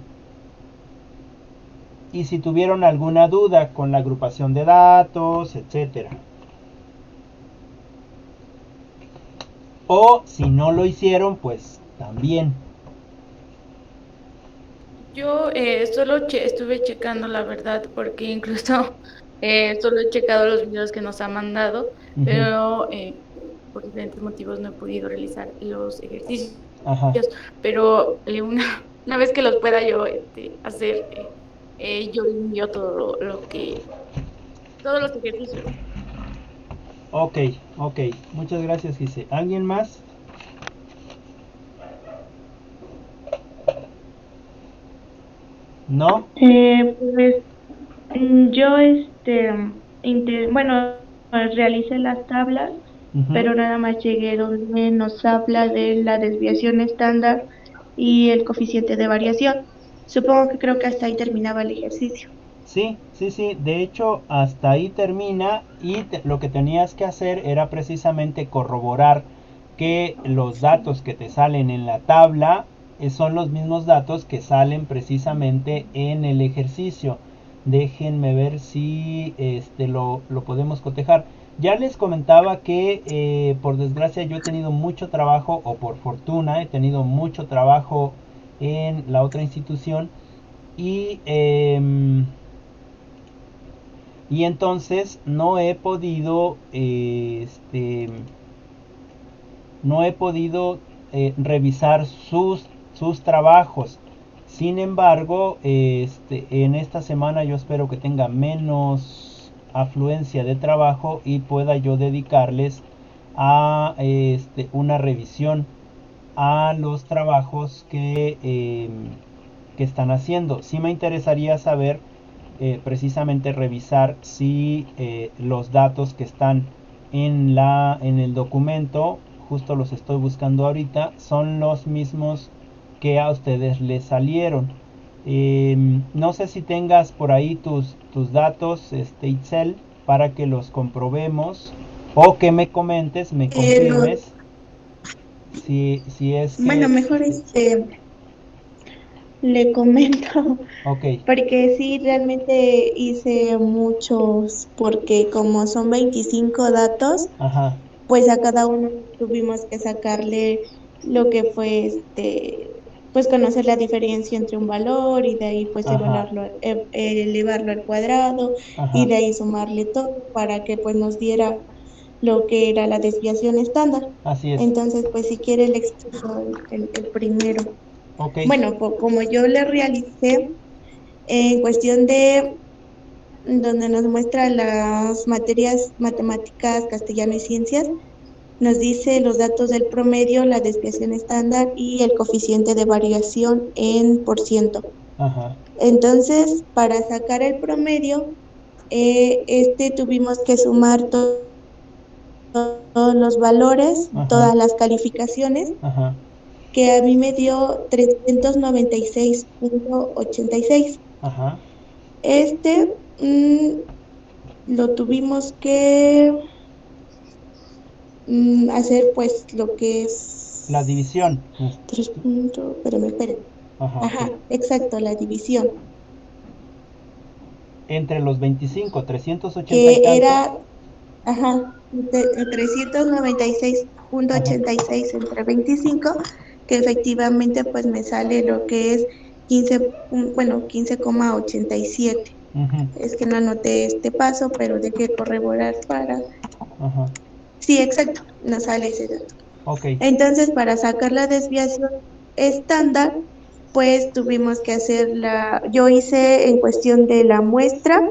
Y si tuvieron alguna duda con la agrupación de datos, etcétera. O si no lo hicieron, pues también. Yo solo estuve checando la verdad, porque incluso solo he checado los videos que nos ha mandado, pero por diferentes motivos no he podido realizar los ejercicios. Ajá. Pero una vez que los pueda yo hacer, yo envío todos los ejercicios. Ok, ok. Muchas gracias, Gise. ¿Alguien más? ¿No? Pues yo, bueno, realicé las tablas, pero nada más llegué donde nos habla de la desviación estándar y el coeficiente de variación. Supongo que creo que hasta ahí terminaba el ejercicio. Sí, sí, sí. De hecho, hasta ahí termina y lo que tenías que hacer era precisamente corroborar que los datos que te salen en la tabla son los mismos datos que salen precisamente en el ejercicio. Déjenme ver si lo podemos cotejar. Ya les comentaba que por desgracia yo he tenido mucho trabajo, o por fortuna he tenido mucho trabajo en la otra institución y y entonces no he podido revisar sus trabajos. Sin embargo, en esta semana yo espero que tenga menos afluencia de trabajo y pueda yo dedicarles a una revisión a los trabajos que están haciendo. Sí me interesaría saber, precisamente revisar si los datos que están en el documento, justo los estoy buscando ahorita, son los mismos que a ustedes les salieron. No sé si tengas por ahí tus datos, Itzel, para que los comprobemos o que me comentes, me confirmes si es Bueno, que... mejor le comento, Ok, porque sí, realmente hice muchos, porque como son 25 datos, ajá, pues a cada uno tuvimos que sacarle lo que fue pues conocer la diferencia entre un valor y de ahí pues ajá, elevarlo al cuadrado y ajá, de ahí sumarle todo para que pues nos diera lo que era la desviación estándar. así es. Entonces, pues si quiere le explico el primero. Ok, Bueno, como yo le realicé en cuestión de donde nos muestra las materias matemáticas, castellano y ciencias, nos dice los datos del promedio, la desviación estándar y el coeficiente de variación en por ciento. ajá, Entonces, para sacar el promedio, tuvimos que sumar todos los valores, ajá, todas las calificaciones, ajá, que a mí me dio 396.86. Ajá. Este lo tuvimos que hacer pues lo que La es división. 3 puntos, espérame. Ajá. Ajá, exacto, la división, Entre los 25, 380 y que tanto. era, ajá, 396.86 entre 25, que efectivamente pues me sale lo que es 15,87. Ujú. Es que no anoté este paso, pero dejé corroborar para... Ajá. Sí, exacto, nos sale ese dato. Ok. Entonces, para sacar la desviación estándar, pues tuvimos que yo hice en cuestión de la muestra,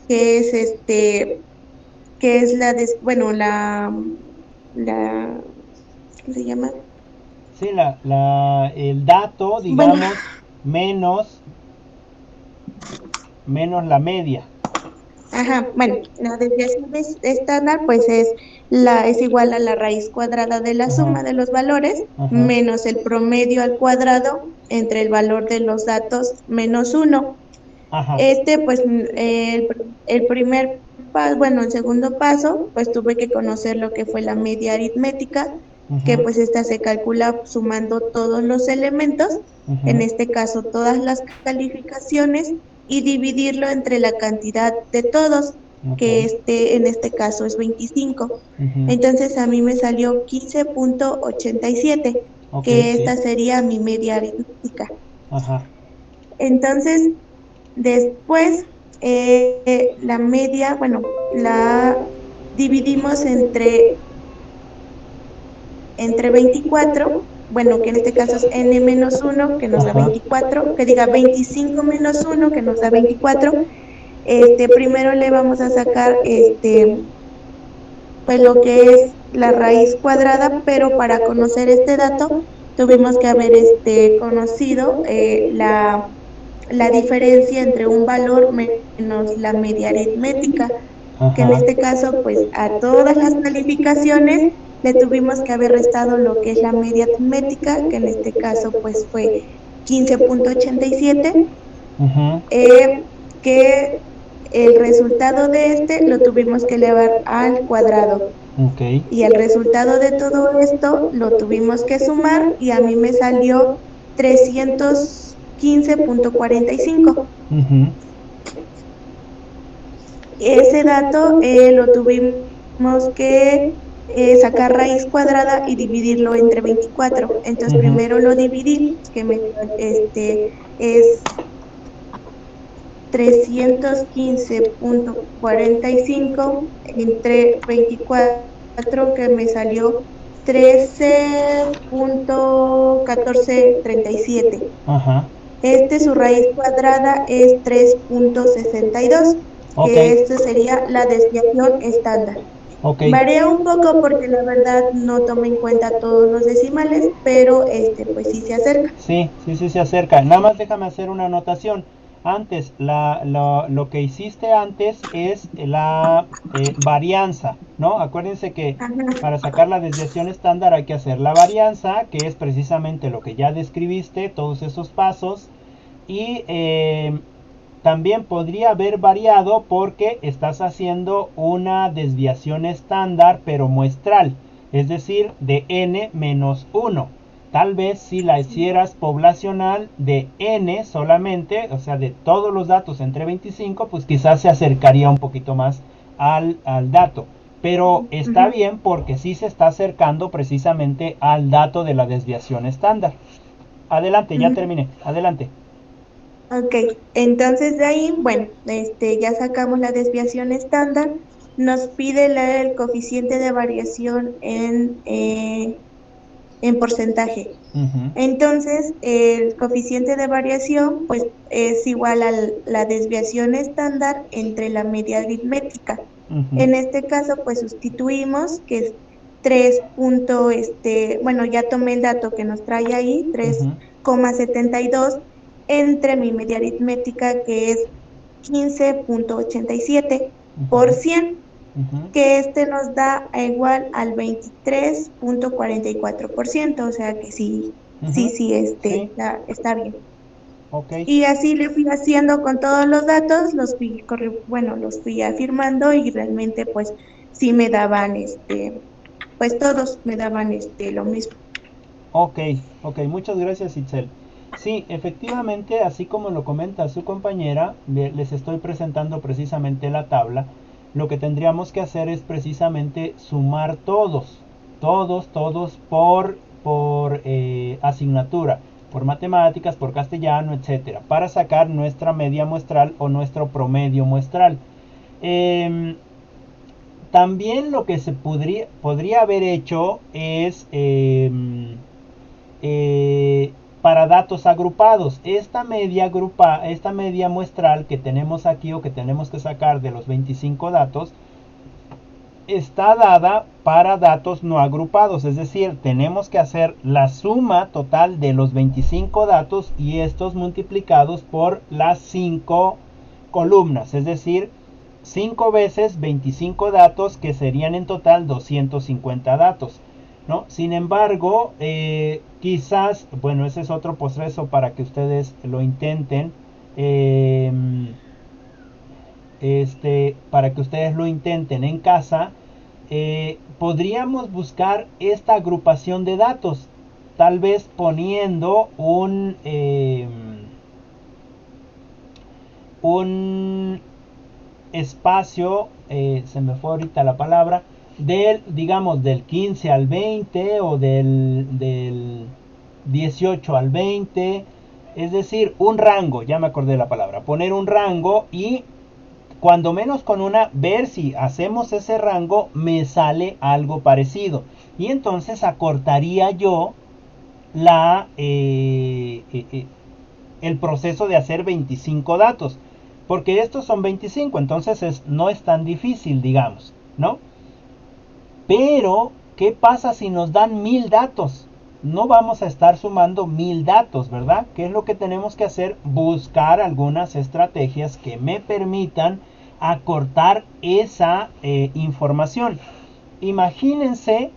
que es que es bueno, la, ¿cómo se llama? Sí, el dato, Bueno, digamos, menos, menos la media. ajá, bueno, la desviación estándar pues es igual a la raíz cuadrada de la Ajá. suma de los valores Ajá. menos el promedio al cuadrado entre el valor de los datos menos uno. Ajá. Pues el primer paso, bueno, el segundo paso, pues tuve que conocer lo que fue la media aritmética, que Ujú. pues esta se calcula sumando todos los elementos, en Ujú. este caso todas las calificaciones, y dividirlo entre la cantidad de todos, Ok. que en este caso es 25. Ujú. Entonces a mí me salió 15,87, Ok, que sí. esta sería mi media aritmética. Ajá. Entonces, después, la media, bueno, la dividimos entre 24, bueno, que en este caso es n menos 1, que nos da Ajá. 24, que diga 25 menos 1, que nos da 24. Primero le vamos a sacar, pues lo que es la raíz cuadrada, pero para conocer este dato tuvimos que haber conocido la diferencia entre un valor menos la media aritmética, que en Ajá. este caso, pues a todas las calificaciones le tuvimos que haber restado lo que es la media aritmética, que en este caso, pues fue 15,87, Ujú. que el resultado de lo tuvimos que elevar al cuadrado. Ok. Y el resultado de todo esto lo tuvimos que sumar y a mí me salió 315,45. Ujú. Ese dato lo tuvimos que sacar raíz cuadrada y dividirlo entre 24. Entonces Ujú. primero lo dividí, que es 315,45 entre 24, que me salió 13,1437. Ajá. Su raíz cuadrada es 3,62, Ok. que sería la desviación estándar. Ok. Varía un poco porque la verdad no toma en cuenta todos los decimales, pero pues sí se acerca. Sí, sí, sí se acerca. Nada más déjame hacer una anotación. Antes, lo que hiciste antes es la varianza, ¿no? Acuérdense que Ajá. para sacar la desviación estándar hay que hacer la varianza, que es precisamente lo que ya describiste, todos esos pasos. Y también podría haber variado porque estás haciendo una desviación estándar, pero muestral, es decir, de n menos 1. Tal vez si la hicieras poblacional de n solamente, o sea, de todos los datos entre 25, pues quizás se acercaría un poquito más al dato. Pero está Ujú. bien porque sí se está acercando precisamente al dato de la desviación estándar. Adelante, ya Ujú. terminé. Adelante. Ok, entonces de ahí, bueno, ya sacamos la desviación estándar, nos pide el coeficiente de variación en porcentaje. Ujú. Entonces, el coeficiente de variación, pues, es igual a la desviación estándar entre la media aritmética. Ujú. En este caso, pues, sustituimos que es bueno, ya tomé el dato que nos trae ahí, Ujú. 3,72 entre mi media aritmética, que es 15,87 por Ujú. 100. Ujú. que este nos da a igual al 23.44%, o sea que sí, sí, Ujú. sí, Sí, está bien. ok. Y así le fui haciendo con todos los datos, bueno, los fui afirmando y realmente pues sí me daban, pues todos me daban lo mismo. Ok, ok, muchas gracias, Itzel. Sí, efectivamente, así como lo comenta su compañera, les estoy presentando precisamente la tabla. Lo que tendríamos que hacer es precisamente sumar todos por asignatura, por matemáticas, por castellano, etcétera, para sacar nuestra media muestral o nuestro promedio muestral. Em, También lo que se podría haber hecho es para datos agrupados. Esta media muestral que tenemos aquí o que tenemos que sacar de los 25 datos está dada para datos no agrupados, es decir, tenemos que hacer la suma total de los 25 datos y estos multiplicados por las 5 columnas, es decir, 5 veces 25 datos, que serían en total 250 datos, ¿no? Sin embargo, quizás, bueno, ese es otro proceso para que ustedes lo intenten. eh, para que ustedes lo intenten en casa, podríamos buscar esta agrupación de datos, tal vez poniendo un espacio, se me fue ahorita la palabra, digamos, del 15 al 20 o del 18 al 20, es decir, un rango, ya me acordé la palabra, poner un rango y cuando menos con una, ver si hacemos ese rango me sale algo parecido. Y entonces acortaría yo la, el proceso de hacer 25 datos. Porque estos son 25, entonces no es tan difícil, digamos, ¿no? Pero, ¿qué pasa si nos dan 1000 datos? No vamos a estar sumando 1000 datos, ¿verdad? ¿Qué es lo que tenemos que hacer? Buscar algunas estrategias que me permitan acortar esa información. Imagínense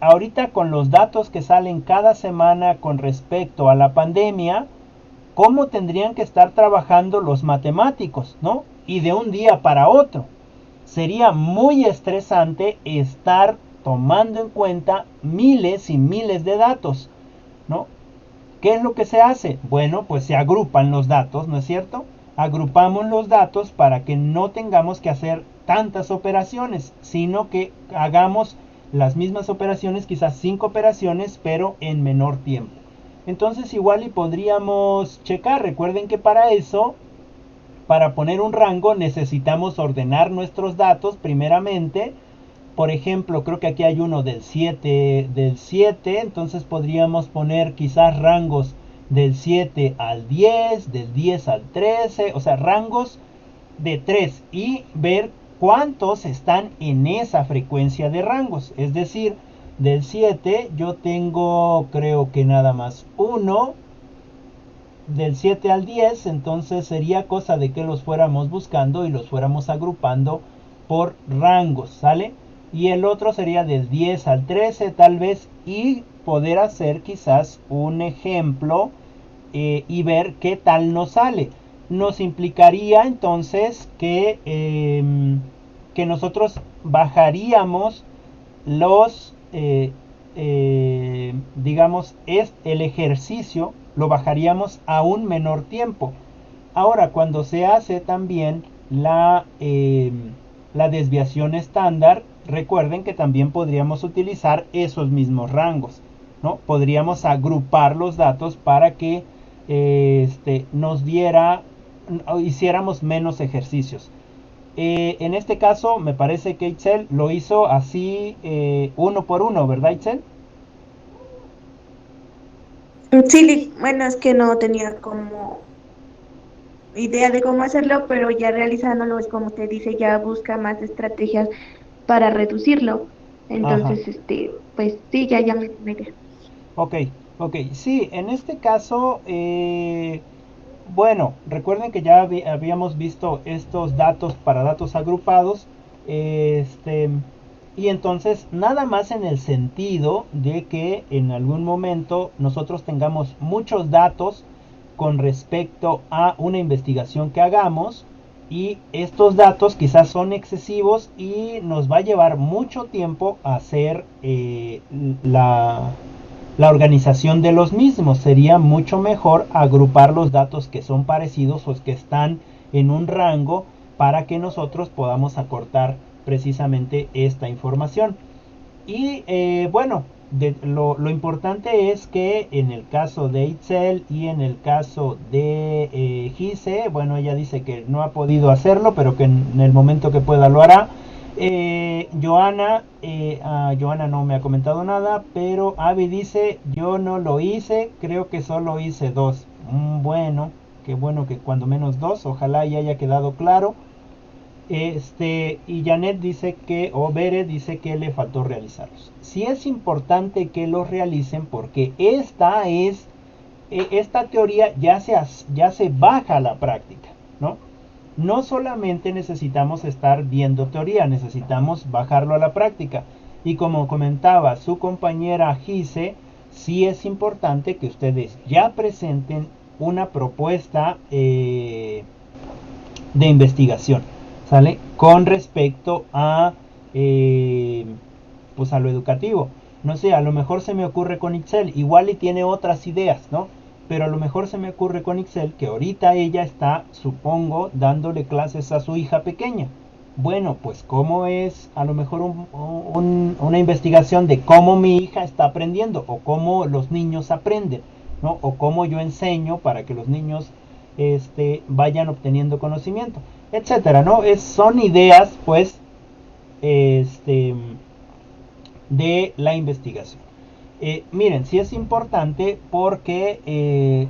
ahorita con los datos que salen cada semana con respecto a la pandemia, cómo tendrían que estar trabajando los matemáticos, ¿no? Y de un día para otro. Sería muy estresante estar tomando en cuenta miles y miles de datos, ¿no? ¿Qué es lo que se hace? Bueno, pues se agrupan los datos, ¿no es cierto? Agrupamos los datos para que no tengamos que hacer tantas operaciones, sino que hagamos las mismas operaciones, quizás 5 operaciones, pero en menor tiempo. Entonces igual y podríamos checar, recuerden que para eso, para poner un rango necesitamos ordenar nuestros datos primeramente. Por ejemplo, creo que aquí hay uno del siete, entonces podríamos poner quizás rangos del 7 al 10, del 10 al 13, o sea, rangos de 3 y ver cuántos están en esa frecuencia de rangos. Es decir, del 7 yo tengo creo que nada más uno, del 7 al 10, entonces sería cosa de que los fuéramos buscando y los fuéramos agrupando por rangos, ¿sale? Y el otro sería del 10 al 13 tal vez, y poder hacer quizás un ejemplo y ver qué tal nos sale. Nos implicaría entonces que nosotros bajaríamos los, digamos, es el ejercicio, lo bajaríamos a un menor tiempo. Ahora, cuando se hace también la desviación estándar, recuerden que también podríamos utilizar esos mismos rangos, ¿no? Podríamos agrupar los datos para que nos diera, hiciéramos menos ejercicios. En este caso, me parece que Itzel lo hizo así uno por uno, ¿verdad, Itzel? Sí, bueno, es que no tenía como idea de cómo hacerlo, pero ya realizándolo es como usted dice, ya busca más estrategias para reducirlo. Ajá. Entonces, pues sí, ya me dio una idea. Ok, ok. Sí, en este caso, bueno, recuerden que ya habíamos visto estos datos para datos agrupados. Y entonces nada más en el sentido de que en algún momento nosotros tengamos muchos datos con respecto a una investigación que hagamos, y estos datos quizás son excesivos y nos va a llevar mucho tiempo hacer la organización de los mismos. Sería mucho mejor agrupar los datos que son parecidos o que están en un rango para que nosotros podamos acortar precisamente esta información. Y bueno, lo importante es que en el caso de Itzel y en el caso de Gise, bueno, ella dice que no ha podido hacerlo, pero que en el momento que pueda lo hará. Joana no me ha comentado nada, pero Avi dice, yo no lo hice, creo que solo hice 2. Bueno, qué bueno que cuando menos 2, ojalá ya haya quedado claro. Y Janet dice que, o Bere dice que le faltó realizarlos. Sí es importante que los realicen, porque esta teoría ya se baja a la práctica, ¿no? No solamente necesitamos estar viendo teoría, necesitamos bajarlo a la práctica. Y como comentaba su compañera Gise, sí es importante que ustedes ya presenten una propuesta de investigación, ¿sale? Con respecto a pues a lo educativo. No sé, a lo mejor se me ocurre con Itzel, igual y tiene otras ideas, ¿no? Pero a lo mejor se me ocurre con Itzel que ahorita ella está, supongo, dándole clases a su hija pequeña. Bueno, pues cómo es a lo mejor una investigación de cómo mi hija está aprendiendo, o cómo los niños aprenden, ¿no? O cómo yo enseño para que los niños vayan obteniendo conocimiento, etcétera, ¿no? Son ideas, pues, de la investigación. Miren, sí es importante porque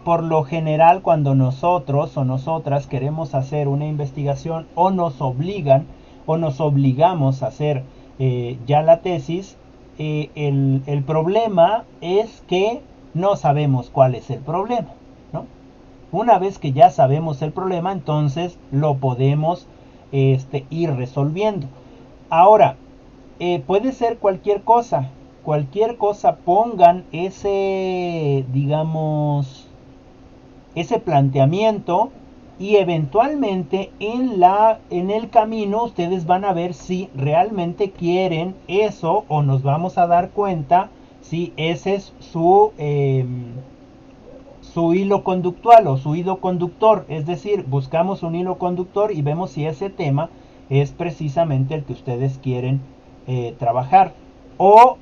por lo general cuando nosotros o nosotras queremos hacer una investigación, o nos obligan o nos obligamos a hacer ya la tesis, el problema es que no sabemos cuál es el problema, ¿no? Una vez que ya sabemos el problema, entonces lo podemos ir resolviendo. Ahora, puede ser cualquier cosa, pongan ese, digamos, ese planteamiento, y eventualmente en el camino ustedes van a ver si realmente quieren eso, o nos vamos a dar cuenta si ese es su hilo conductual o su hilo conductor. Es decir, buscamos un hilo conductor y vemos si ese tema es precisamente el que ustedes quieren trabajar, o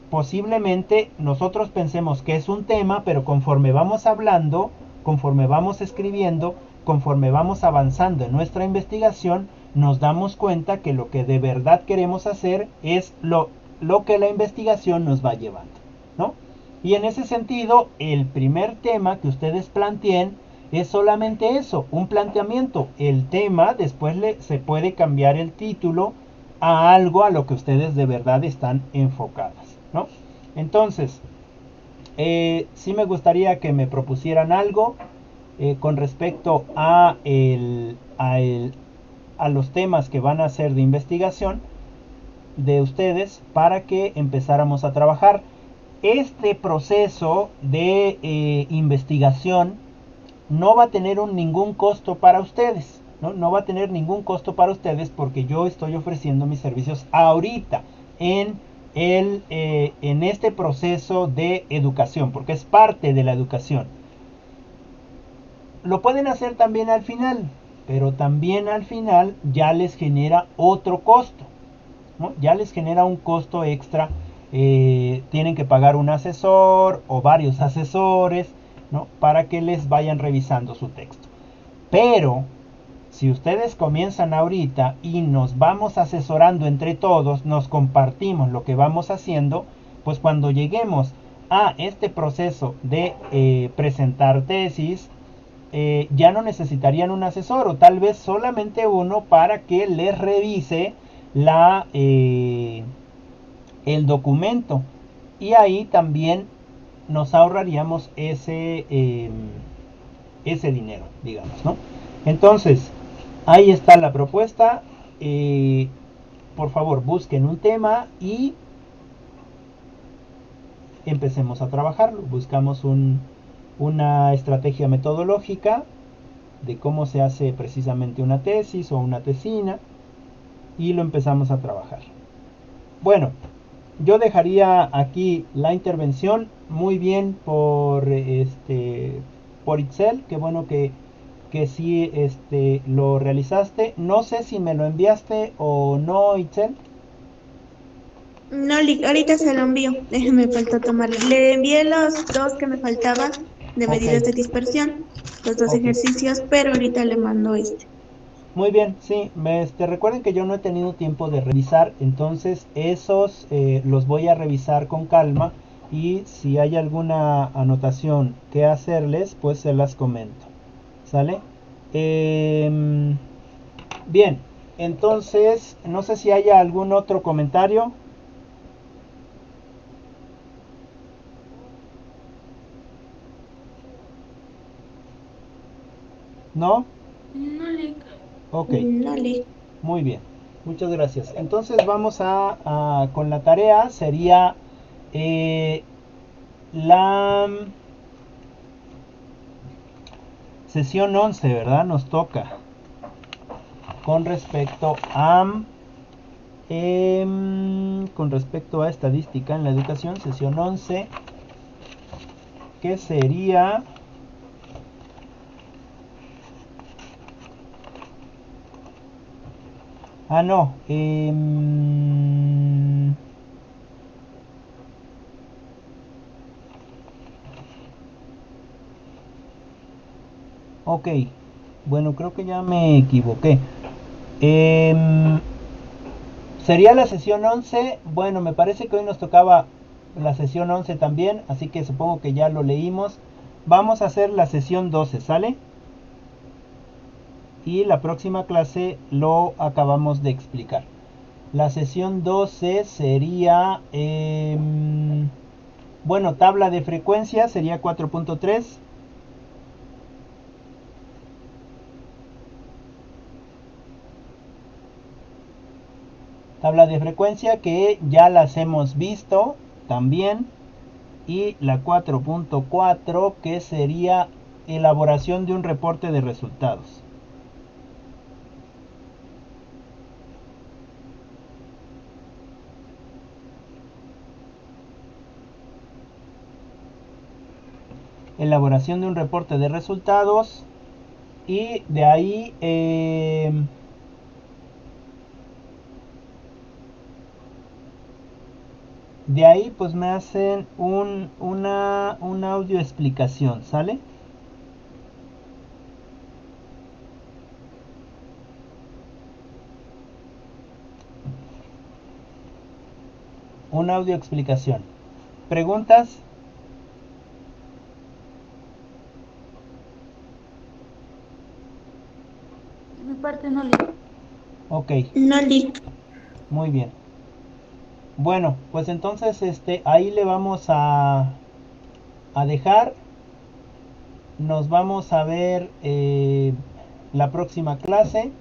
posiblemente nosotros pensemos que es un tema, pero conforme vamos hablando, conforme vamos escribiendo, conforme vamos avanzando en nuestra investigación, nos damos cuenta que lo que de verdad queremos hacer es lo que la investigación nos va llevando, ¿no? Y en ese sentido, el primer tema que ustedes planteen es solamente eso, un planteamiento. El tema, después se puede cambiar el título a algo a lo que ustedes de verdad están enfocadas, ¿no? Entonces, sí me gustaría que me propusieran algo con respecto a los temas que van a ser de investigación de ustedes, para que empezáramos a trabajar. Este proceso de investigación no va a tener ningún costo para ustedes, ¿no? Va a tener ningún costo para ustedes, porque yo estoy ofreciendo mis servicios ahorita en este proceso de educación, porque es parte de la educación. Lo pueden hacer también al final, pero también al final ya les genera otro costo, ¿no? Ya les genera un costo extra. Tienen que pagar un asesor o varios asesores, ¿no? Para que les vayan revisando su texto. Pero si ustedes comienzan ahorita y nos vamos asesorando entre todos, nos compartimos lo que vamos haciendo, pues cuando lleguemos a este proceso de presentar tesis, ya no necesitarían un asesor, o tal vez solamente uno para que les revise el documento, y ahí también nos ahorraríamos ese dinero, digamos, ¿no? Entonces, ahí está la propuesta. por favor busquen un tema y empecemos a trabajarlo. Buscamos una estrategia metodológica de cómo se hace precisamente una tesis o una tesina y lo empezamos a trabajar. Bueno, yo dejaría aquí la intervención. Muy bien por Itzel, qué bueno que sí lo realizaste. No sé si me lo enviaste o no, Itzel. No, ahorita se lo envío. Me faltó tomarle. Le envié los dos que me faltaban de medidas de dispersión, los dos ejercicios, pero ahorita le mando este. Muy bien, sí, recuerden que yo no he tenido tiempo de revisar, entonces esos los voy a revisar con calma y si hay alguna anotación que hacerles, pues se las comento. ¿Sale? Bien, entonces no sé si haya algún otro comentario. ¿No? No, Lick. Ok. Dale. Muy bien, muchas gracias. Entonces vamos con la tarea. Sería la sesión 11, ¿verdad? Nos toca con respecto a estadística en la educación, sesión 11, que sería no, ok, bueno, creo que ya me equivoqué. Sería la sesión 11. Bueno, me parece que hoy nos tocaba la sesión 11 también, así que supongo que ya lo leímos. Vamos a hacer la sesión 12, ¿sale? Y la próxima clase lo acabamos de explicar. La sesión 12 sería, bueno, tabla de frecuencia sería 4.3. Tabla de frecuencia que ya las hemos visto también. Y la 4.4 que sería elaboración de un reporte de resultados. Elaboración de un reporte de resultados y de ahí pues me hacen un audio explicación, ¿sale? Un audio explicación. ¿Preguntas? De mi parte no, Lick. Ok, No, Lick. muy bien. Bueno, pues entonces ahí le vamos a dejar. Nos vamos a ver la próxima clase.